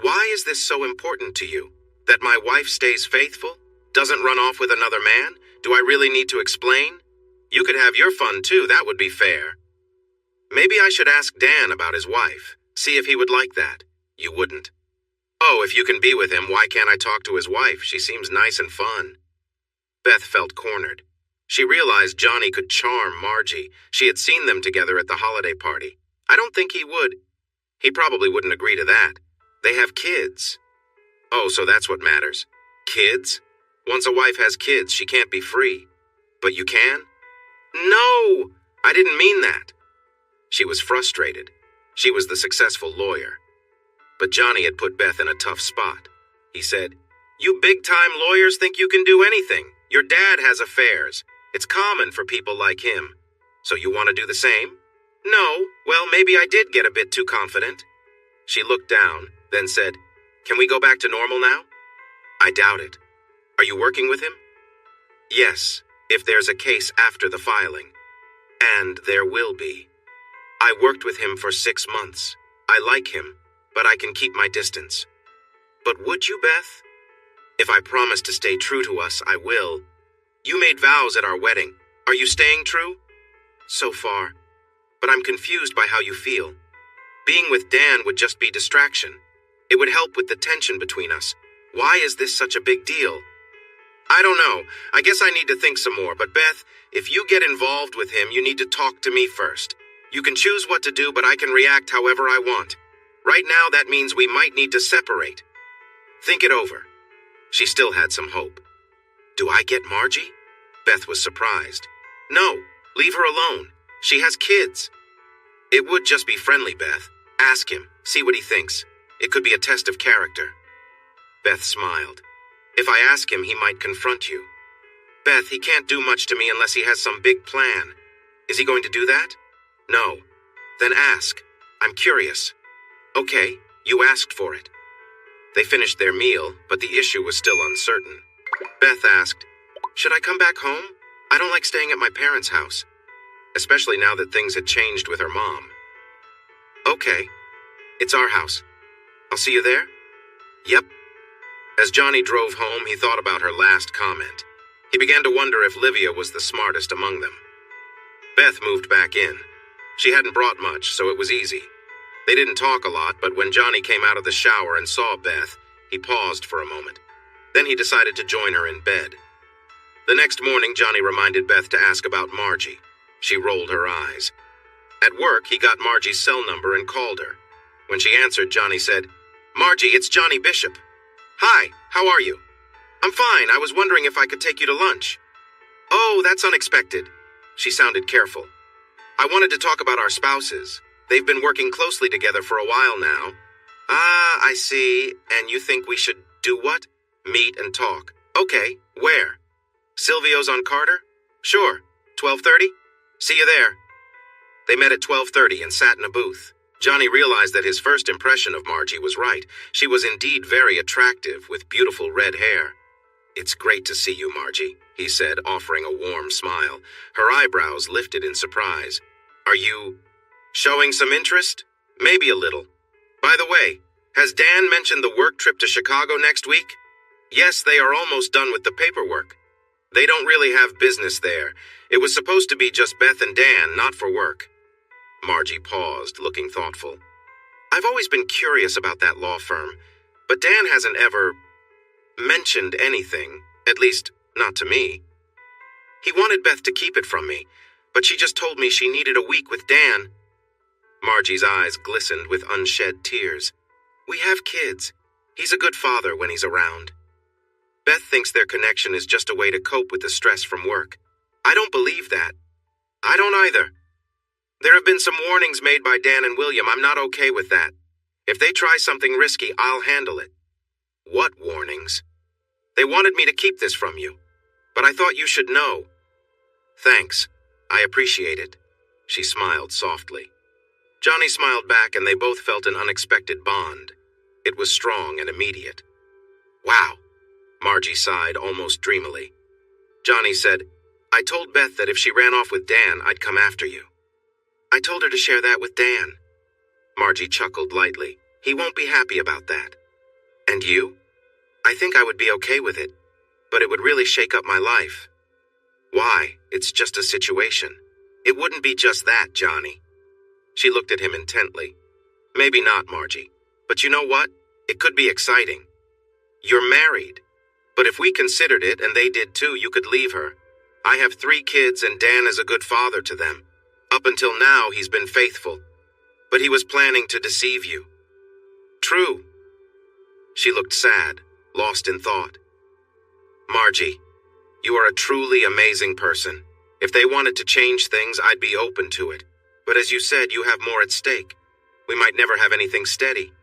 "Why is this so important to you? That my wife stays faithful? Doesn't run off with another man? Do I really need to explain? You could have your fun too, that would be fair." "Maybe I should ask Dan about his wife, see if he would like that." "You wouldn't." "Oh, if you can be with him, why can't I talk to his wife? She seems nice and fun." Beth felt cornered. She realized Johnny could charm Margie. She had seen them together at the holiday party. I don't think he would. He probably wouldn't agree to that. They have kids. Oh, so that's what matters. Kids? Once a wife has kids, she can't be free. But you can? No! I didn't mean that. She was frustrated. She was the successful lawyer. But Johnny had put Beth in a tough spot. He said, "You big-time lawyers think you can do anything. Your dad has affairs. It's common for people like him. So you want to do the same?" "No. Well, maybe I did get a bit too confident." She looked down, then said, "Can we go back to normal now?" "I doubt it. Are you working with him?" "Yes, if there's a case after the filing. And there will be. I worked with him for 6 months. I like him, but I can keep my distance." "But would you, Beth?" "If I promise to stay true to us, I will. You made vows at our wedding. Are you staying true?" "So far. But I'm confused by how you feel. Being with Dan would just be distraction. It would help with the tension between us. Why is this such a big deal?" "I don't know. I guess I need to think some more. But Beth, if you get involved with him, you need to talk to me first. You can choose what to do, but I can react however I want. Right now, that means we might need to separate. Think it over." She still had some hope. "Do I get Margie?" Beth was surprised. "No, leave her alone. She has kids." "It would just be friendly, Beth. Ask him, see what he thinks. It could be a test of character." Beth smiled. "If I ask him, he might confront you." "Beth, he can't do much to me unless he has some big plan. Is he going to do that?" "No." "Then ask. I'm curious." "Okay, you asked for it." They finished their meal, but the issue was still uncertain. Beth asked, "Should I come back home? I don't like staying at my parents' house, especially now that things had changed with her mom." "Okay. It's our house. I'll see you there? Yep. As Johnny drove home, he thought about her last comment. He began to wonder if Livia was the smartest among them. Beth moved back in. She hadn't brought much, so it was easy. They didn't talk a lot, but when Johnny came out of the shower and saw Beth, he paused for a moment. Then he decided to join her in bed. The next morning, Johnny reminded Beth to ask about Margie. She rolled her eyes. At work, he got Margie's cell number and called her. When she answered, Johnny said, "Margie, it's Johnny Bishop." "Hi, how are you?" "I'm fine. I was wondering if I could take you to lunch." "Oh, that's unexpected." She sounded careful. "I wanted to talk about our spouses. They've been working closely together for a while now." "Ah, I see. And you think we should do what?" "Meet and talk." "Okay, where?" "Silvio's on Carter?" "Sure. 12:30? See you there." They met at 12:30 and sat in a booth. Johnny realized that his first impression of Margie was right. She was indeed very attractive, with beautiful red hair. "It's great to see you, Margie," he said, offering a warm smile. Her eyebrows lifted in surprise. "Are you showing some interest?" "Maybe a little. By the way, has Dan mentioned the work trip to Chicago next week?" "Yes, they are almost done with the paperwork. They don't really have business there. It was supposed to be just Beth and Dan, not for work." Margie paused, looking thoughtful. "I've always been curious about that law firm, but Dan hasn't ever mentioned anything, at least not to me. He wanted Beth to keep it from me, but she just told me she needed a week with Dan." Margie's eyes glistened with unshed tears. "We have kids. He's a good father when he's around." Beth thinks their connection is just a way to cope with the stress from work. I don't believe that. I don't either. There have been some warnings made by Dan and William. I'm not okay with that. If they try something risky, I'll handle it. What warnings? They wanted me to keep this from you, but I thought you should know. Thanks. I appreciate it. She smiled softly. Johnny smiled back, and they both felt an unexpected bond. It was strong and immediate. Wow. Margie sighed almost dreamily. Johnny said, "I told Beth that if she ran off with Dan, I'd come after you." "I told her to share that with Dan." Margie chuckled lightly. "He won't be happy about that." "And you?" "I think I would be okay with it, but it would really shake up my life." "Why? It's just a situation." "It wouldn't be just that, Johnny." She looked at him intently. "Maybe not, Margie, but you know what? It could be exciting. You're married, but if we considered it and they did too, you could leave her. I have 3 kids and Dan is a good father to them. Up until now, he's been faithful, but he was planning to deceive you." "True." She looked sad, lost in thought. "Margie, you are a truly amazing person. If they wanted to change things, I'd be open to it. But as you said, you have more at stake. We might never have anything steady."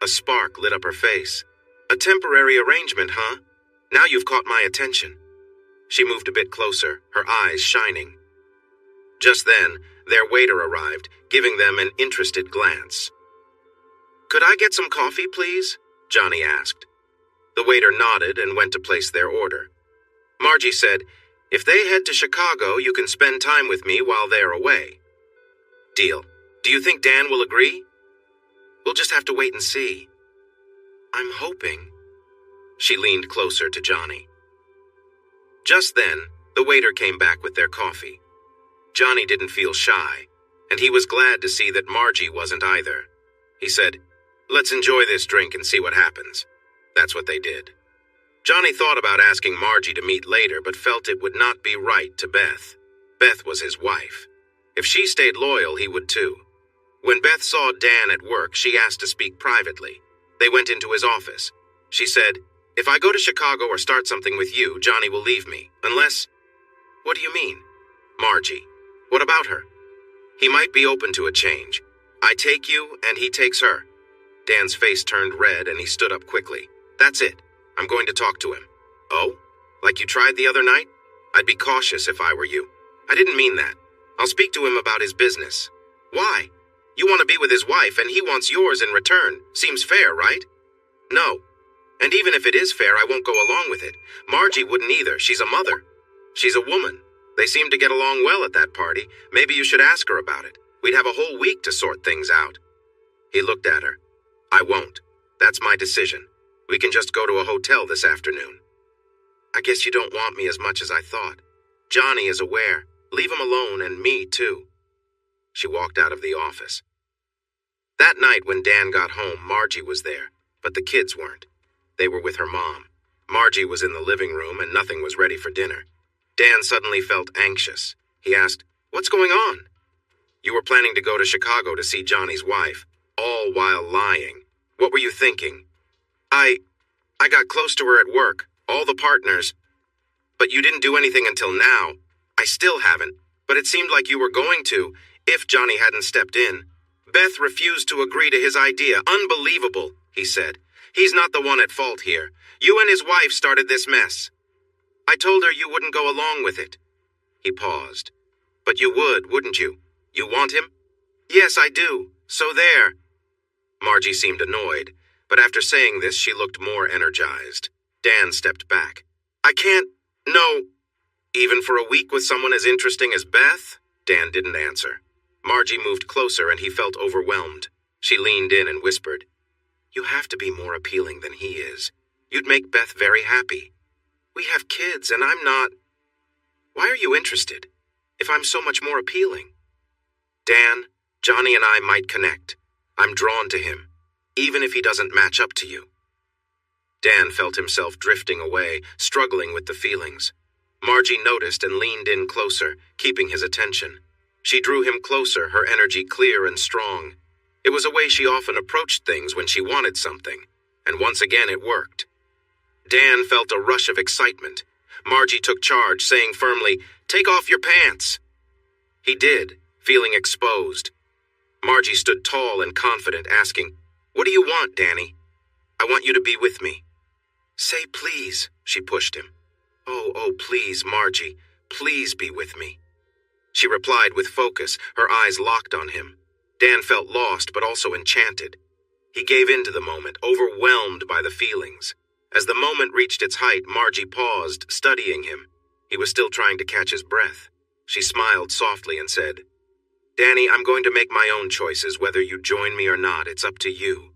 A spark lit up her face. "A temporary arrangement, huh? Now you've caught my attention." She moved a bit closer, her eyes shining. Just then, their waiter arrived, giving them an interested glance. "Could I get some coffee, please?" Johnny asked. The waiter nodded and went to place their order. Margie said, "If they head to Chicago, you can spend time with me while they're away." "Deal. Do you think Dan will agree?" "We'll just have to wait and see." "I'm hoping." She leaned closer to Johnny. Just then, the waiter came back with their coffee. Johnny didn't feel shy, and he was glad to see that Margie wasn't either. He said, "Let's enjoy this drink and see what happens." That's what they did. Johnny thought about asking Margie to meet later, but felt it would not be right to Beth. Beth was his wife. If she stayed loyal, he would too. When Beth saw Dan at work, she asked to speak privately. They went into his office. She said, "If I go to Chicago or start something with you, Johnny will leave me, unless—" "What do you mean?" "Margie. What about her?" "He might be open to a change. I take you, and he takes her." Dan's face turned red, and he stood up quickly. "That's it. I'm going to talk to him." "Oh? Like you tried the other night?" "I'd be cautious if I were you." "I didn't mean that. I'll speak to him about his business." "Why? You want to be with his wife, and he wants yours in return. Seems fair, right?" "No. And even if it is fair, I won't go along with it. Margie wouldn't either. She's a mother. She's a woman. They seem to get along well at that party. Maybe you should ask her about it. We'd have a whole week to sort things out." He looked at her. I won't. That's my decision. We can just go to a hotel this afternoon. I guess you don't want me as much as I thought. Johnny is aware. Leave him alone, and me too. She walked out of the office. That night when Dan got home, Margie was there, but the kids weren't. They were with her mom. Margie was in the living room and nothing was ready for dinner. Dan suddenly felt anxious. He asked, "What's going on?" "You were planning to go to Chicago to see Johnny's wife, all while lying. What were you thinking?" I got close to her at work, all the partners. But you didn't do anything until now. I still haven't, but it seemed like you were going to, if Johnny hadn't stepped in. Beth refused to agree to his idea. Unbelievable, he said. He's not the one at fault here. You and his wife started this mess. I told her you wouldn't go along with it. He paused. But you would, wouldn't you? You want him? Yes, I do. So there. Margie seemed annoyed, but after saying this, she looked more energized. Dan stepped back. I can't. No. Even for a week with someone as interesting as Beth? Dan didn't answer. Margie moved closer and he felt overwhelmed. She leaned in and whispered, You have to be more appealing than he is. You'd make Beth very happy. We have kids and I'm not. Why are you interested, if I'm so much more appealing? Dan, Johnny and I might connect. I'm drawn to him, even if he doesn't match up to you. Dan felt himself drifting away, struggling with the feelings. Margie noticed and leaned in closer, keeping his attention. She drew him closer, her energy clear and strong. It was a way she often approached things when she wanted something, and once again it worked. Dan felt a rush of excitement. Margie took charge, saying firmly, Take off your pants. He did, feeling exposed. Margie stood tall and confident, asking, What do you want, Danny? I want you to be with me. Say please, she pushed him. Oh, please, Margie, please be with me. She replied with focus, her eyes locked on him. Dan felt lost but also enchanted. He gave in to the moment, overwhelmed by the feelings. As the moment reached its height, Margie paused, studying him. He was still trying to catch his breath. She smiled softly and said, Danny, I'm going to make my own choices, whether you join me or not. It's up to you.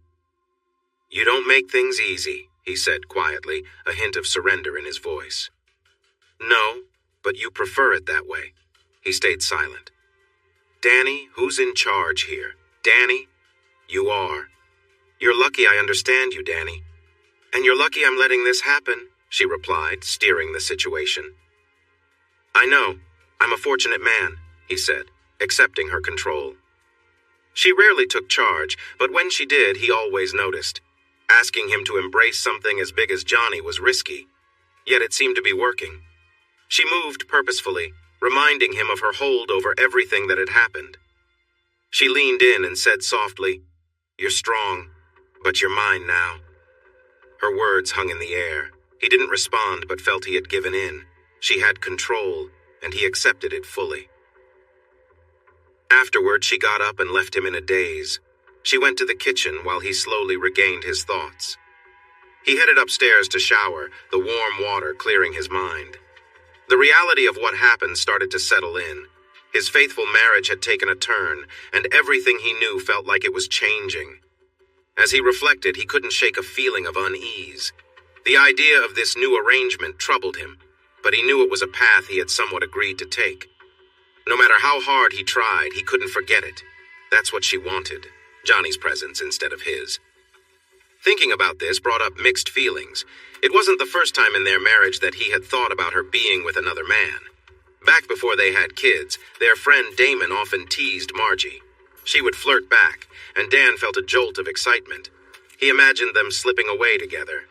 You don't make things easy, he said quietly, a hint of surrender in his voice. No, but you prefer it that way. He stayed silent. Danny, who's in charge here? Danny? You are. You're lucky I understand you, Danny. And you're lucky I'm letting this happen, she replied, steering the situation. I know. I'm a fortunate man, he said, accepting her control. She rarely took charge, but when she did, he always noticed. Asking him to embrace something as big as Johnny was risky, yet it seemed to be working. She moved purposefully, reminding him of her hold over everything that had happened. She leaned in and said softly, You're strong, but you're mine now. Her words hung in the air. He didn't respond but felt he had given in. She had control, and he accepted it fully. Afterward, she got up and left him in a daze. She went to the kitchen while he slowly regained his thoughts. He headed upstairs to shower, the warm water clearing his mind. The reality of what happened started to settle in. His faithful marriage had taken a turn, and everything he knew felt like it was changing. As he reflected, he couldn't shake a feeling of unease. The idea of this new arrangement troubled him, but he knew it was a path he had somewhat agreed to take. No matter how hard he tried, he couldn't forget it. That's what she wanted, Johnny's presence instead of his. Thinking about this brought up mixed feelings. It wasn't the first time in their marriage that he had thought about her being with another man. Back before they had kids, their friend Damon often teased Margie. She would flirt back, and Dan felt a jolt of excitement. He imagined them slipping away together.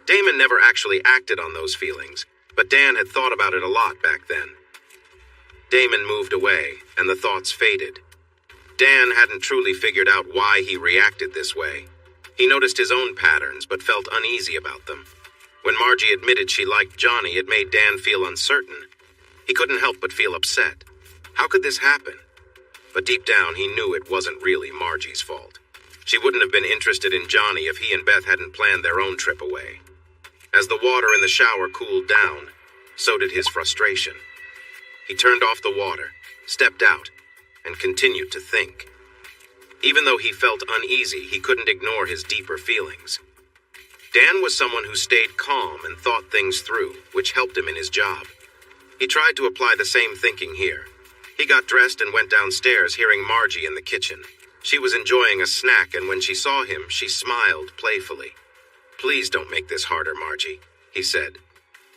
Damon never actually acted on those feelings, but Dan had thought about it a lot back then. Damon moved away, and the thoughts faded. Dan hadn't truly figured out why he reacted this way. He noticed his own patterns, but felt uneasy about them. When Margie admitted she liked Johnny, it made Dan feel uncertain. He couldn't help but feel upset. How could this happen? But deep down, he knew it wasn't really Margie's fault. She wouldn't have been interested in Johnny if he and Beth hadn't planned their own trip away. As the water in the shower cooled down, so did his frustration. He turned off the water, stepped out, and continued to think. Even though he felt uneasy, he couldn't ignore his deeper feelings. Dan was someone who stayed calm and thought things through, which helped him in his job. He tried to apply the same thinking here. He got dressed and went downstairs, hearing Margie in the kitchen. She was enjoying a snack, and when she saw him, she smiled playfully. "Please don't make this harder, Margie," he said.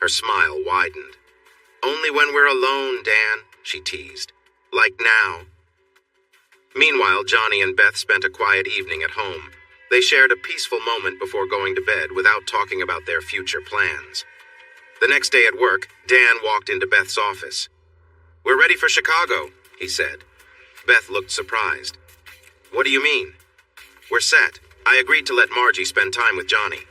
Her smile widened. "Only when we're alone, Dan," she teased. "Like now." Meanwhile, Johnny and Beth spent a quiet evening at home. They shared a peaceful moment before going to bed without talking about their future plans. The next day at work, Dan walked into Beth's office. "We're ready for Chicago," he said. Beth looked surprised. "What do you mean?" "We're set. I agreed to let Margie spend time with Johnny."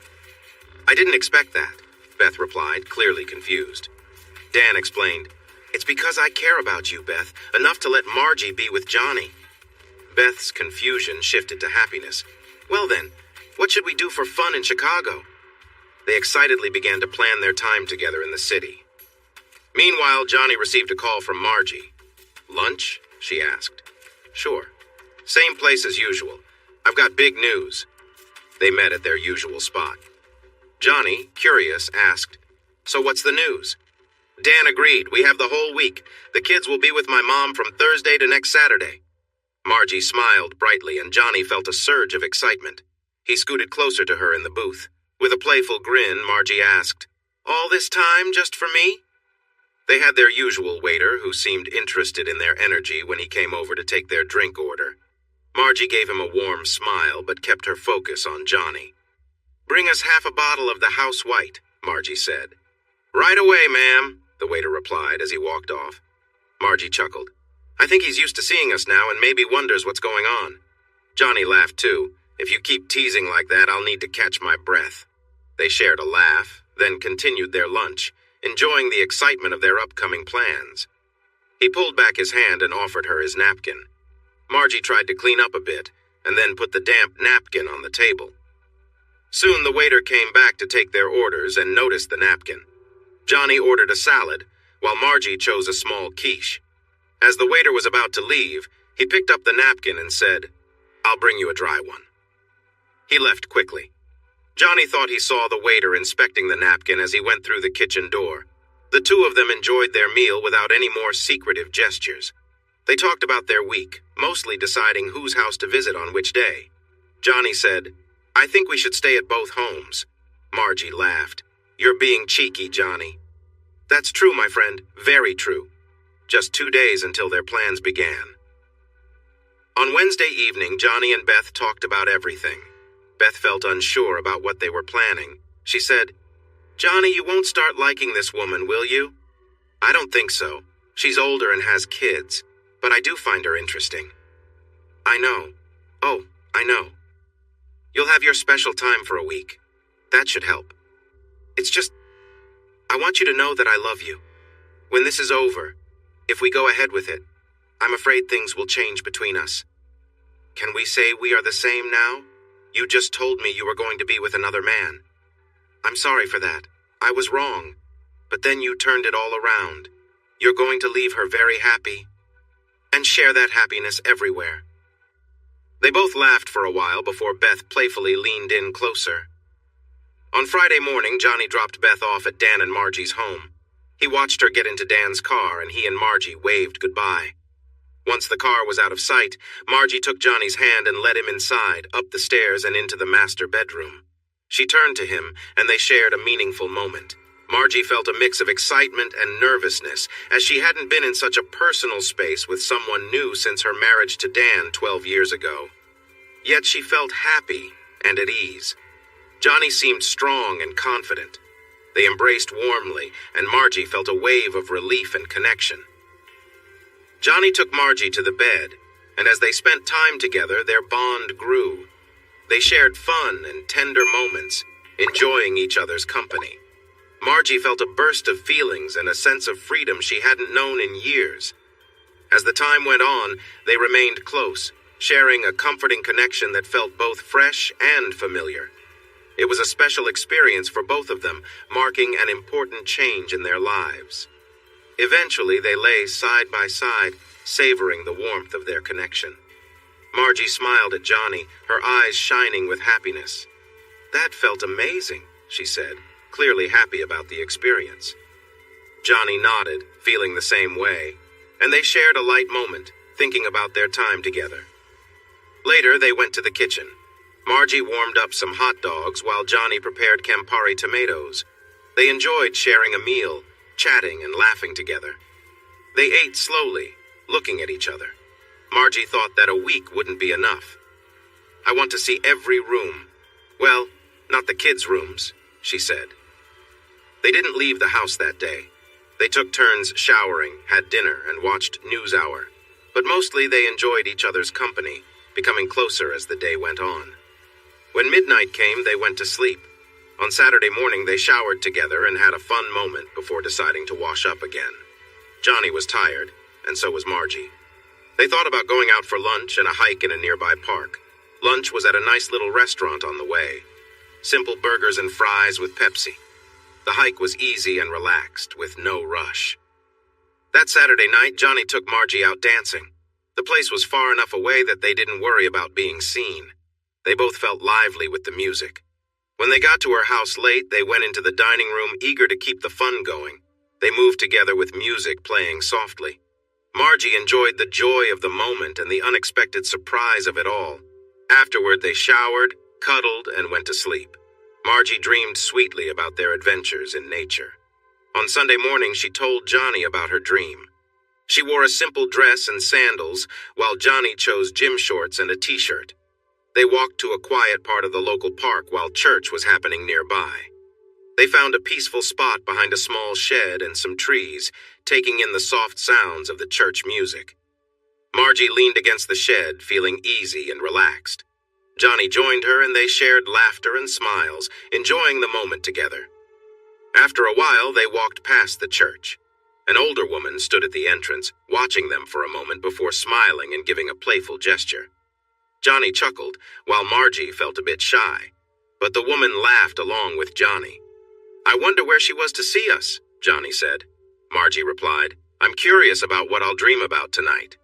"I didn't expect that," Beth replied, clearly confused. Dan explained, "It's because I care about you, Beth, enough to let Margie be with Johnny." Beth's confusion shifted to happiness. "Well then, what should we do for fun in Chicago?" They excitedly began to plan their time together in the city. Meanwhile, Johnny received a call from Margie. "Lunch?" she asked. "Sure. Same place as usual. I've got big news." They met at their usual spot. Johnny, curious, asked, "So what's the news?" Dan agreed. "We have the whole week. The kids will be with my mom from Thursday to next Saturday." Margie smiled brightly, and Johnny felt a surge of excitement. He scooted closer to her in the booth. With a playful grin, Margie asked, "All this time just for me?" They had their usual waiter, who seemed interested in their energy when he came over to take their drink order. Margie gave him a warm smile, but kept her focus on Johnny. "Bring us half a bottle of the house white," Margie said. "Right away, ma'am," the waiter replied as he walked off. Margie chuckled. "I think he's used to seeing us now and maybe wonders what's going on." Johnny laughed too. "If you keep teasing like that, I'll need to catch my breath." They shared a laugh, then continued their lunch, enjoying the excitement of their upcoming plans. He pulled back his hand and offered her his napkin. Margie tried to clean up a bit, and then put the damp napkin on the table. Soon the waiter came back to take their orders and noticed the napkin. Johnny ordered a salad, while Margie chose a small quiche. As the waiter was about to leave, he picked up the napkin and said, "I'll bring you a dry one." He left quickly. Johnny thought he saw the waiter inspecting the napkin as he went through the kitchen door. The two of them enjoyed their meal without any more secretive gestures. They talked about their week, mostly deciding whose house to visit on which day. Johnny said, "I think we should stay at both homes." Margie laughed. "You're being cheeky, Johnny." "That's true, my friend, very true." Just 2 days until their plans began. On Wednesday evening, Johnny and Beth talked about everything. Beth felt unsure about what they were planning. She said, "Johnny, you won't start liking this woman, will you?" "I don't think so. She's older and has kids, but I do find her interesting." "I know. Oh, I know. You'll have your special time for a week. That should help. It's just, I want you to know that I love you. When this is over, if we go ahead with it, I'm afraid things will change between us. Can we say we are the same now? You just told me you were going to be with another man. I'm sorry for that. I was wrong. But then you turned it all around. You're going to leave her very happy and share that happiness everywhere." They both laughed for a while before Beth playfully leaned in closer. On Friday morning, Johnny dropped Beth off at Dan and Margie's home. He watched her get into Dan's car, and he and Margie waved goodbye. Once the car was out of sight, Margie took Johnny's hand and led him inside, up the stairs and into the master bedroom. She turned to him, and they shared a meaningful moment. Margie felt a mix of excitement and nervousness, as she hadn't been in such a personal space with someone new since her marriage to Dan 12 years ago. Yet she felt happy and at ease. Johnny seemed strong and confident. They embraced warmly, and Margie felt a wave of relief and connection. Johnny took Margie to the bed, and as they spent time together, their bond grew. They shared fun and tender moments, enjoying each other's company. Margie felt a burst of feelings and a sense of freedom she hadn't known in years. As the time went on, they remained close, sharing a comforting connection that felt both fresh and familiar. It was a special experience for both of them, marking an important change in their lives. Eventually, they lay side by side, savoring the warmth of their connection. Margie smiled at Johnny, her eyes shining with happiness. "That felt amazing," she said, clearly happy about the experience. Johnny nodded, feeling the same way, and they shared a light moment, thinking about their time together. Later, they went to the kitchen. Margie warmed up some hot dogs while Johnny prepared Campari tomatoes. They enjoyed sharing a meal, chatting and laughing together. They ate slowly, looking at each other. Margie thought that a week wouldn't be enough. "I want to see every room. Well, not the kids' rooms," she said. They didn't leave the house that day. They took turns showering, had dinner, and watched NewsHour. But mostly they enjoyed each other's company, becoming closer as the day went on. When midnight came, they went to sleep. On Saturday morning, they showered together and had a fun moment before deciding to wash up again. Johnny was tired, and so was Margie. They thought about going out for lunch and a hike in a nearby park. Lunch was at a nice little restaurant on the way. Simple burgers and fries with Pepsi. The hike was easy and relaxed, with no rush. That Saturday night, Johnny took Margie out dancing. The place was far enough away that they didn't worry about being seen. They both felt lively with the music. When they got to her house late, they went into the dining room eager to keep the fun going. They moved together with music playing softly. Margie enjoyed the joy of the moment and the unexpected surprise of it all. Afterward, they showered, cuddled, and went to sleep. Margie dreamed sweetly about their adventures in nature. On Sunday morning, she told Johnny about her dream. She wore a simple dress and sandals, while Johnny chose gym shorts and a t-shirt. They walked to a quiet part of the local park while church was happening nearby. They found a peaceful spot behind a small shed and some trees, taking in the soft sounds of the church music. Margie leaned against the shed, feeling easy and relaxed. Johnny joined her and they shared laughter and smiles, enjoying the moment together. After a while, they walked past the church. An older woman stood at the entrance, watching them for a moment before smiling and giving a playful gesture. Johnny chuckled, while Margie felt a bit shy. But the woman laughed along with Johnny. "I wonder where she was to see us," Johnny said. Margie replied, "I'm curious about what I'll dream about tonight."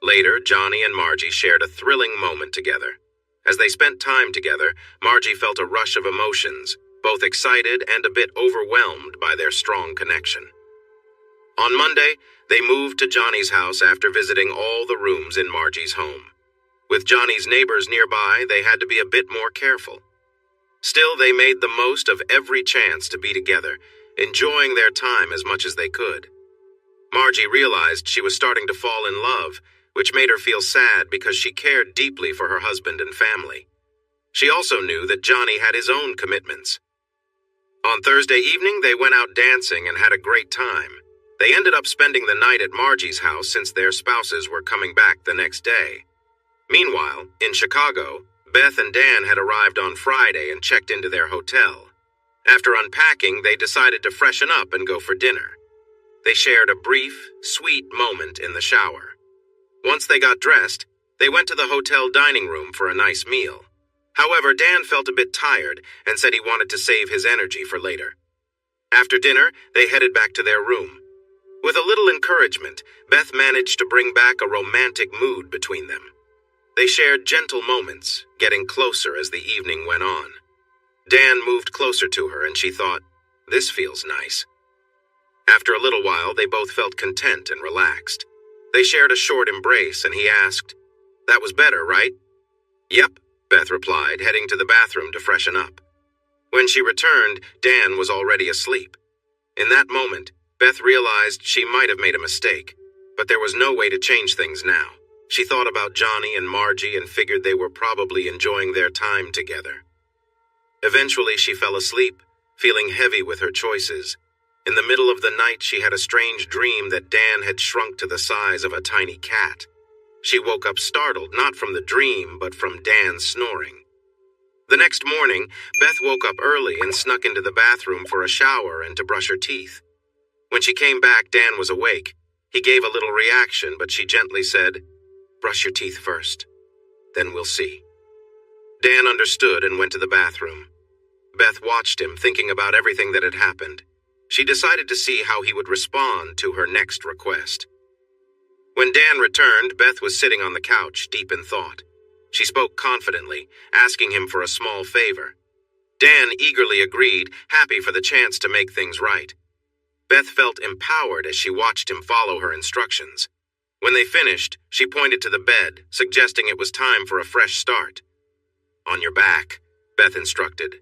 Later, Johnny and Margie shared a thrilling moment together. As they spent time together, Margie felt a rush of emotions, both excited and a bit overwhelmed by their strong connection. On Monday, they moved to Johnny's house after visiting all the rooms in Margie's home. With Johnny's neighbors nearby, they had to be a bit more careful. Still, they made the most of every chance to be together, enjoying their time as much as they could. Margie realized she was starting to fall in love, which made her feel sad because she cared deeply for her husband and family. She also knew that Johnny had his own commitments. On Thursday evening, they went out dancing and had a great time. They ended up spending the night at Margie's house since their spouses were coming back the next day. Meanwhile, in Chicago, Beth and Dan had arrived on Friday and checked into their hotel. After unpacking, they decided to freshen up and go for dinner. They shared a brief, sweet moment in the shower. Once they got dressed, they went to the hotel dining room for a nice meal. However, Dan felt a bit tired and said he wanted to save his energy for later. After dinner, they headed back to their room. With a little encouragement, Beth managed to bring back a romantic mood between them. They shared gentle moments, getting closer as the evening went on. Dan moved closer to her and she thought, "This feels nice." After a little while, they both felt content and relaxed. They shared a short embrace and he asked, "That was better, right?" "Yep," Beth replied, heading to the bathroom to freshen up. When she returned, Dan was already asleep. In that moment, Beth realized she might have made a mistake, but there was no way to change things now. She thought about Johnny and Margie and figured they were probably enjoying their time together. Eventually, she fell asleep, feeling heavy with her choices. In the middle of the night, she had a strange dream that Dan had shrunk to the size of a tiny cat. She woke up startled, not from the dream, but from Dan's snoring. The next morning, Beth woke up early and snuck into the bathroom for a shower and to brush her teeth. When she came back, Dan was awake. He gave a little reaction, but she gently said, "Brush your teeth first. Then we'll see." Dan understood and went to the bathroom. Beth watched him, thinking about everything that had happened. She decided to see how he would respond to her next request. When Dan returned, Beth was sitting on the couch, deep in thought. She spoke confidently, asking him for a small favor. Dan eagerly agreed, happy for the chance to make things right. Beth felt empowered as she watched him follow her instructions. When they finished, she pointed to the bed, suggesting it was time for a fresh start. "On your back," Beth instructed.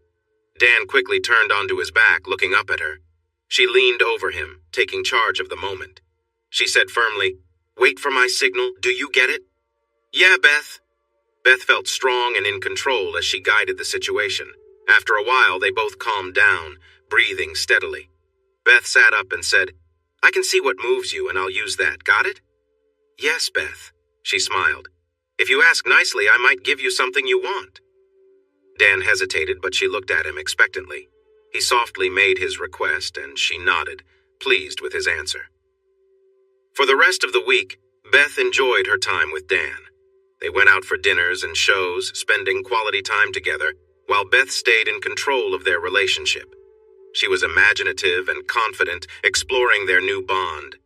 Dan quickly turned onto his back, looking up at her. She leaned over him, taking charge of the moment. She said firmly, "Wait for my signal, do you get it?" "Yeah, Beth." Beth felt strong and in control as she guided the situation. After a while, they both calmed down, breathing steadily. Beth sat up and said, "I can see what moves you, and I'll use that. Got it?" "Yes, Beth," she smiled. "If you ask nicely, I might give you something you want." Dan hesitated, but she looked at him expectantly. He softly made his request, and she nodded, pleased with his answer. For the rest of the week, Beth enjoyed her time with Dan. They went out for dinners and shows, spending quality time together, while Beth stayed in control of their relationship. She was imaginative and confident, exploring their new bond.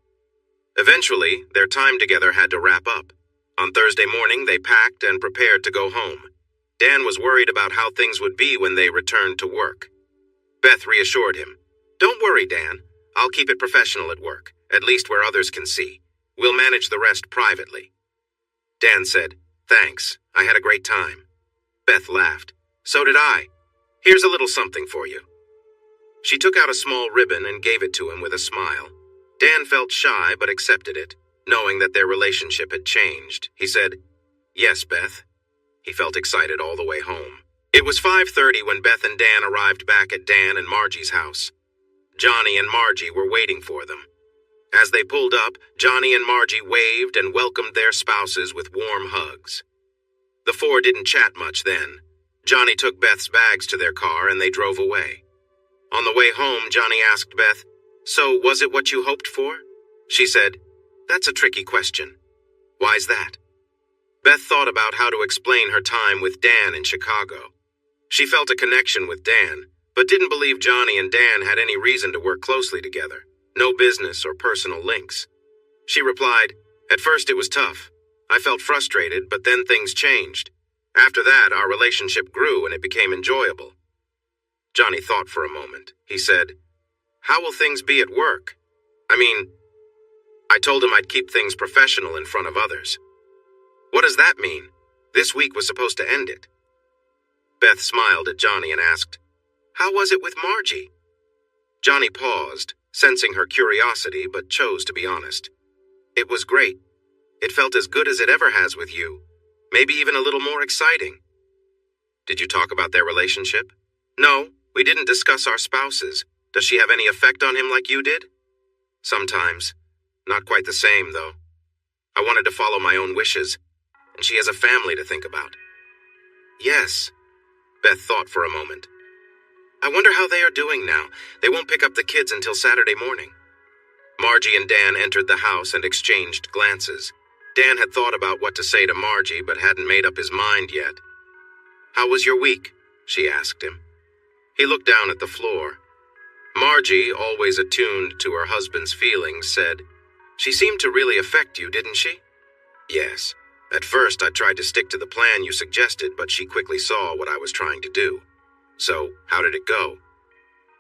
Eventually, their time together had to wrap up. On Thursday morning, they packed and prepared to go home. Dan was worried about how things would be when they returned to work. Beth reassured him, "Don't worry, Dan. I'll keep it professional at work, at least where others can see. We'll manage the rest privately." Dan said, "Thanks. I had a great time." Beth laughed. "So did I. Here's a little something for you." She took out a small ribbon and gave it to him with a smile. Dan felt shy but accepted it, knowing that their relationship had changed. He said, "Yes, Beth." He felt excited all the way home. It was 5:30 when Beth and Dan arrived back at Dan and Margie's house. Johnny and Margie were waiting for them. As they pulled up, Johnny and Margie waved and welcomed their spouses with warm hugs. The four didn't chat much then. Johnny took Beth's bags to their car and they drove away. On the way home, Johnny asked Beth, "So, was it what you hoped for?" She said, "That's a tricky question." "Why's that?" Beth thought about how to explain her time with Dan in Chicago. She felt a connection with Dan, but didn't believe Johnny and Dan had any reason to work closely together. No business or personal links. She replied, "At first it was tough. I felt frustrated, but then things changed. After that, our relationship grew and it became enjoyable." Johnny thought for a moment. He said, "How will things be at work?" I told him I'd keep things professional in front of others." "What does that mean? This week was supposed to end it." Beth smiled at Johnny and asked, "How was it with Margie?" Johnny paused, sensing her curiosity, but chose to be honest. "It was great. It felt as good as it ever has with you. Maybe even a little more exciting." "Did you talk about their relationship?" "No, we didn't discuss our spouses. Does she have any effect on him like you did?" "Sometimes. Not quite the same, though. I wanted to follow my own wishes, and she has a family to think about." "Yes." Beth thought for a moment. "I wonder how they are doing now. They won't pick up the kids until Saturday morning." Margie and Dan entered the house and exchanged glances. Dan had thought about what to say to Margie, but hadn't made up his mind yet. "How was your week?" she asked him. He looked down at the floor. Margie, always attuned to her husband's feelings, said, "She seemed to really affect you, didn't she?" "Yes. At first I tried to stick to the plan you suggested, but she quickly saw what I was trying to do." "So, how did it go?"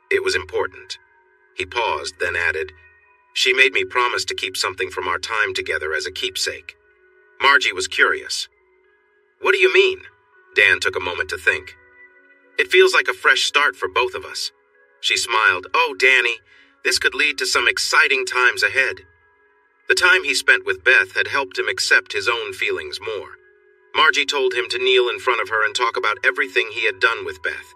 "It was important." He paused, then added, "She made me promise to keep something from our time together as a keepsake." Margie was curious. "What do you mean?" Dan took a moment to think. "It feels like a fresh start for both of us." She smiled. "Oh, Danny, this could lead to some exciting times ahead." The time he spent with Beth had helped him accept his own feelings more. Margie told him to kneel in front of her and talk about everything he had done with Beth.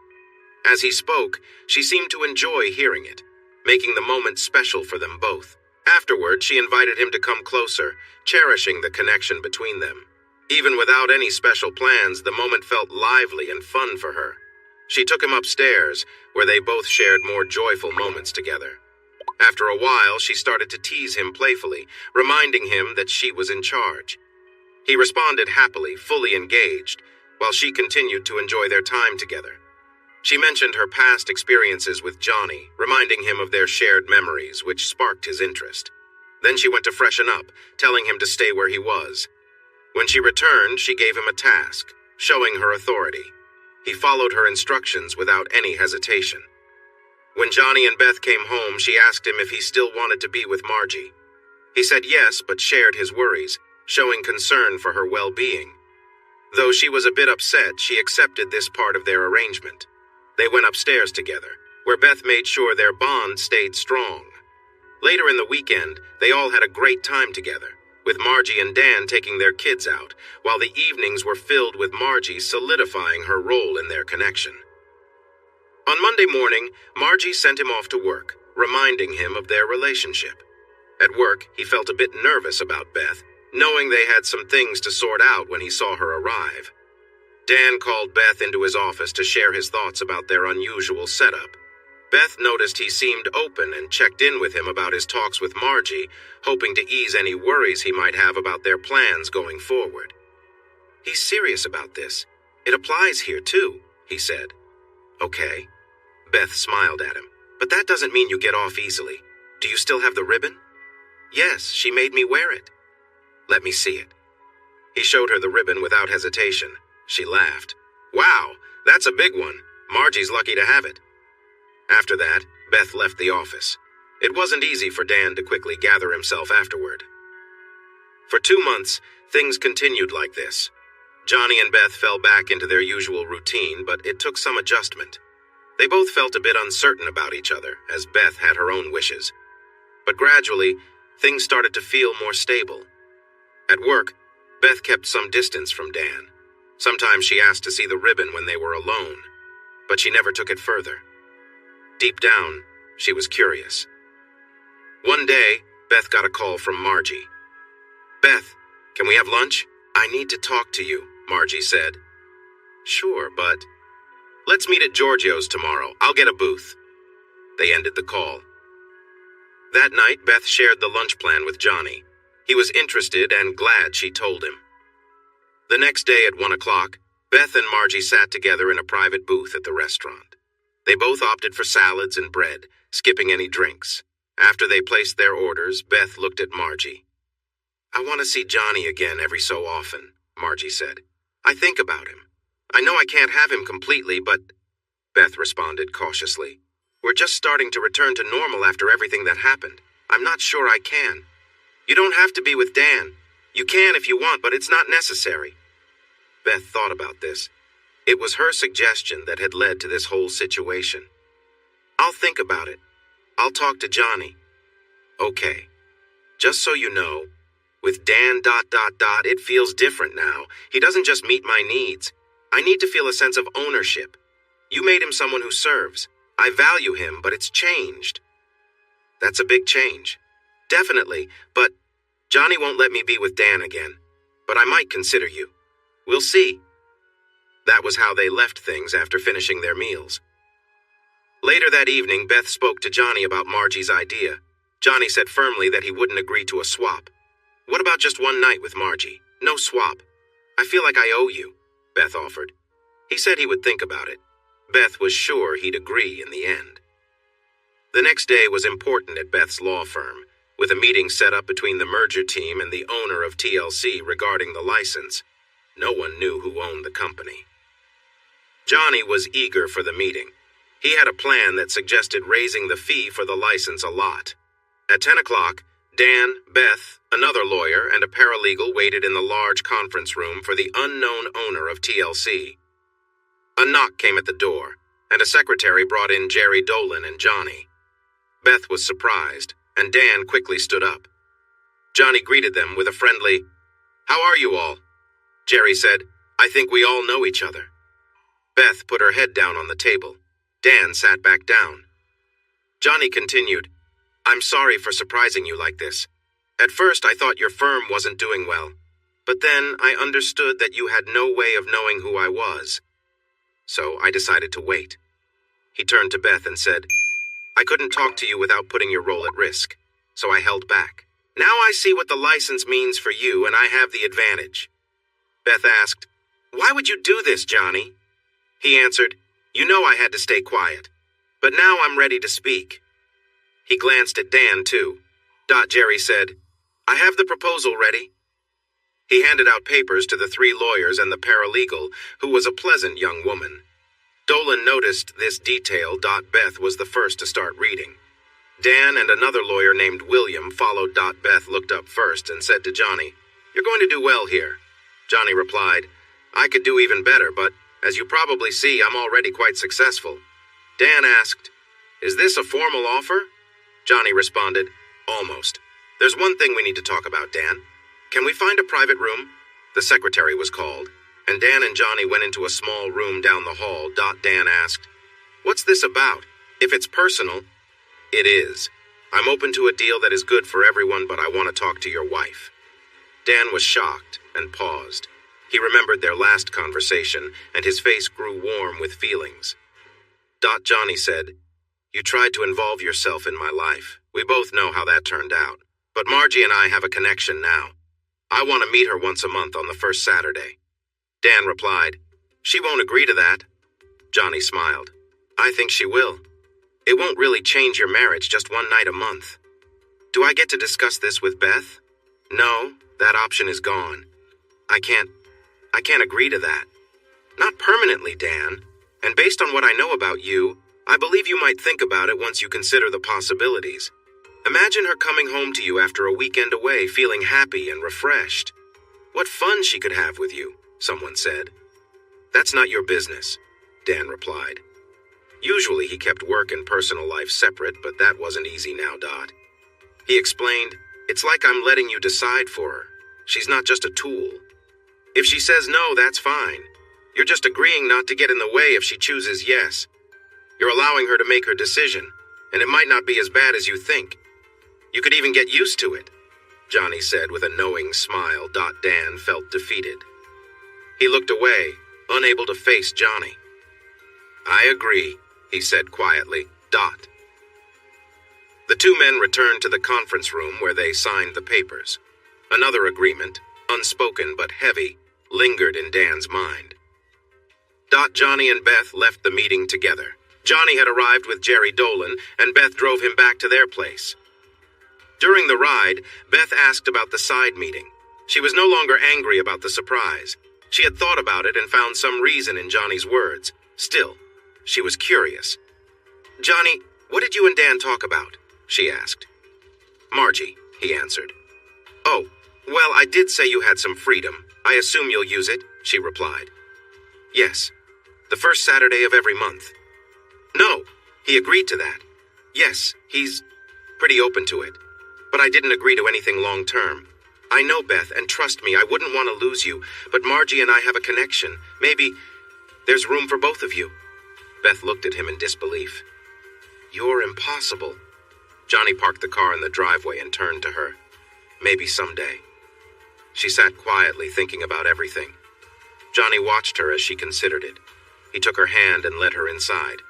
As he spoke, she seemed to enjoy hearing it, making the moment special for them both. Afterward, she invited him to come closer, cherishing the connection between them. Even without any special plans, the moment felt lively and fun for her. She took him upstairs, where they both shared more joyful moments together. After a while, she started to tease him playfully, reminding him that she was in charge. He responded happily, fully engaged, while she continued to enjoy their time together. She mentioned her past experiences with Johnny, reminding him of their shared memories, which sparked his interest. Then she went to freshen up, telling him to stay where he was. When she returned, she gave him a task, showing her authority. He followed her instructions without any hesitation. When Johnny and Beth came home, she asked him if he still wanted to be with Margie. He said yes, but shared his worries, showing concern for her well-being. Though she was a bit upset, she accepted this part of their arrangement. They went upstairs together, where Beth made sure their bond stayed strong. Later in the weekend, they all had a great time together, with Margie and Dan taking their kids out, while the evenings were filled with Margie solidifying her role in their connection. On Monday morning, Margie sent him off to work, reminding him of their relationship. At work, he felt a bit nervous about Beth, knowing they had some things to sort out when he saw her arrive. Dan called Beth into his office to share his thoughts about their unusual setup. Beth noticed he seemed open and checked in with him about his talks with Margie, hoping to ease any worries he might have about their plans going forward. "He's serious about this. It applies here too," he said. "Okay." Beth smiled at him. "But that doesn't mean you get off easily. Do you still have the ribbon?" "Yes, she made me wear it." "Let me see it." He showed her the ribbon without hesitation. She laughed. "Wow, that's a big one. Margie's lucky to have it." After that, Beth left the office. It wasn't easy for Dan to quickly gather himself afterward. For 2 months, things continued like this. Johnny and Beth fell back into their usual routine, but it took some adjustment. They both felt a bit uncertain about each other, as Beth had her own wishes. But gradually, things started to feel more stable. At work, Beth kept some distance from Dan. Sometimes she asked to see the ribbon when they were alone, but she never took it further. Deep down, she was curious. One day, Beth got a call from Margie. "Beth, can we have lunch? I need to talk to you," Margie said. "Sure, but..." "Let's meet at Giorgio's tomorrow. I'll get a booth." They ended the call. That night, Beth shared the lunch plan with Johnny. He was interested and glad she told him. The next day at 1 o'clock, Beth and Margie sat together in a private booth at the restaurant. They both opted for salads and bread, skipping any drinks. After they placed their orders, Beth looked at Margie. "I want to see Johnny again every so often," Margie said. "I think about him. I know I can't have him completely, but..." Beth responded cautiously. "We're just starting to return to normal after everything that happened. I'm not sure I can. You don't have to be with Dan. You can if you want, but it's not necessary." Beth thought about this. It was her suggestion that had led to this whole situation. "I'll think about it. I'll talk to Johnny." "Okay. Just so you know, with Dan... it feels different now. He doesn't just meet my needs. I need to feel a sense of ownership. You made him someone who serves. I value him, but it's changed." "That's a big change." "Definitely, but Johnny won't let me be with Dan again. But I might consider you. We'll see." That was how they left things after finishing their meals. Later that evening, Beth spoke to Johnny about Margie's idea. Johnny said firmly that he wouldn't agree to a swap. "What about just one night with Margie? No swap. I feel like I owe you," Beth offered. He said he would think about it. Beth was sure he'd agree in the end. The next day was important at Beth's law firm, with a meeting set up between the merger team and the owner of TLC regarding the license. No one knew who owned the company. Johnny was eager for the meeting. He had a plan that suggested raising the fee for the license a lot. At 10 o'clock, Dan, Beth, another lawyer, and a paralegal waited in the large conference room for the unknown owner of TLC. A knock came at the door, and a secretary brought in Jerry Dolan and Johnny. Beth was surprised, and Dan quickly stood up. Johnny greeted them with a friendly, "How are you all?" Jerry said, "I think we all know each other." Beth put her head down on the table. Dan sat back down. Johnny continued, "I'm sorry for surprising you like this. At first I thought your firm wasn't doing well, but then I understood that you had no way of knowing who I was. So I decided to wait." He turned to Beth and said, "I couldn't talk to you without putting your role at risk, so I held back. Now I see what the license means for you, and I have the advantage." Beth asked, "Why would you do this, Johnny?" He answered, "You know I had to stay quiet, but now I'm ready to speak." He glanced at Dan, too. Jerry said, "I have the proposal ready." He handed out papers to the 3 lawyers and the paralegal, who was a pleasant young woman. Dolan noticed this detail. Beth was the first to start reading. Dan and another lawyer named William followed. Beth looked up first and said to Johnny, "You're going to do well here." Johnny replied, "I could do even better, but as you probably see, I'm already quite successful." Dan asked, "Is this a formal offer?" Johnny responded, "Almost. There's one thing we need to talk about, Dan. Can we find a private room?" The secretary was called, and Dan and Johnny went into a small room down the hall. Dan asked, "What's this about? If it's personal..." "It is. I'm open to a deal that is good for everyone, but I want to talk to your wife." Dan was shocked and paused. He remembered their last conversation, and his face grew warm with feelings. Johnny said, "You tried to involve yourself in my life. We both know how that turned out. But Margie and I have a connection now. I want to meet her once a month on the first Saturday." Dan replied, "She won't agree to that." Johnny smiled. "I think she will. It won't really change your marriage, just one night a month." "Do I get to discuss this with Beth?" "No, that option is gone. I can't agree to that." "Not permanently, Dan. And based on what I know about you, I believe you might think about it once you consider the possibilities. Imagine her coming home to you after a weekend away, feeling happy and refreshed. What fun she could have with you," someone said. "That's not your business," Dan replied. Usually he kept work and personal life separate, but that wasn't easy now. He explained, "It's like I'm letting you decide for her. She's not just a tool. If she says no, that's fine. You're just agreeing not to get in the way if she chooses yes. You're allowing her to make her decision, and it might not be as bad as you think. You could even get used to it," Johnny said with a knowing smile. Dan felt defeated. He looked away, unable to face Johnny. "I agree," he said quietly. The 2 men returned to the conference room where they signed the papers. Another agreement, unspoken but heavy, lingered in Dan's mind. Johnny and Beth left the meeting together. Johnny had arrived with Jerry Dolan, and Beth drove him back to their place. During the ride, Beth asked about the side meeting. She was no longer angry about the surprise. She had thought about it and found some reason in Johnny's words. Still, she was curious. "Johnny, what did you and Dan talk about?" she asked. "Margie," he answered. "Oh, well, I did say you had some freedom. I assume you'll use it," she replied. "Yes, the first Saturday of every month." "No, he agreed to that. Yes, he's pretty open to it. But I didn't agree to anything long-term. I know Beth, and trust me, I wouldn't want to lose you, but Margie and I have a connection. Maybe there's room for both of you." Beth looked at him in disbelief. "You're impossible." Johnny parked the car in the driveway and turned to her. "Maybe someday." She sat quietly thinking about everything. Johnny watched her as she considered it. He took her hand and led her inside.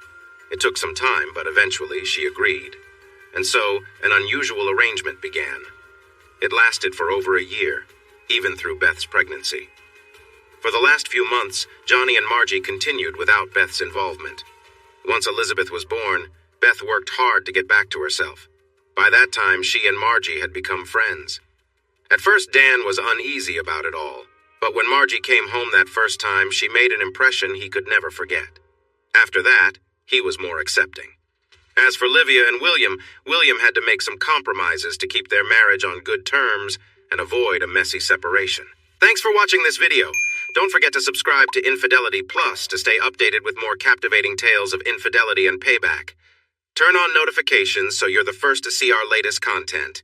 It took some time, but eventually she agreed. And so, an unusual arrangement began. It lasted for over a year, even through Beth's pregnancy. For the last few months, Johnny and Margie continued without Beth's involvement. Once Elizabeth was born, Beth worked hard to get back to herself. By that time, she and Margie had become friends. At first, Dan was uneasy about it all, but when Margie came home that first time, she made an impression he could never forget. After that, he was more accepting. As for Livia and William had to make some compromises to keep their marriage on good terms and avoid a messy separation. Thanks for watching this video. Don't forget to subscribe to Infidelity Plus to stay updated with more captivating tales of infidelity and payback. Turn on notifications so you're the first to see our latest content.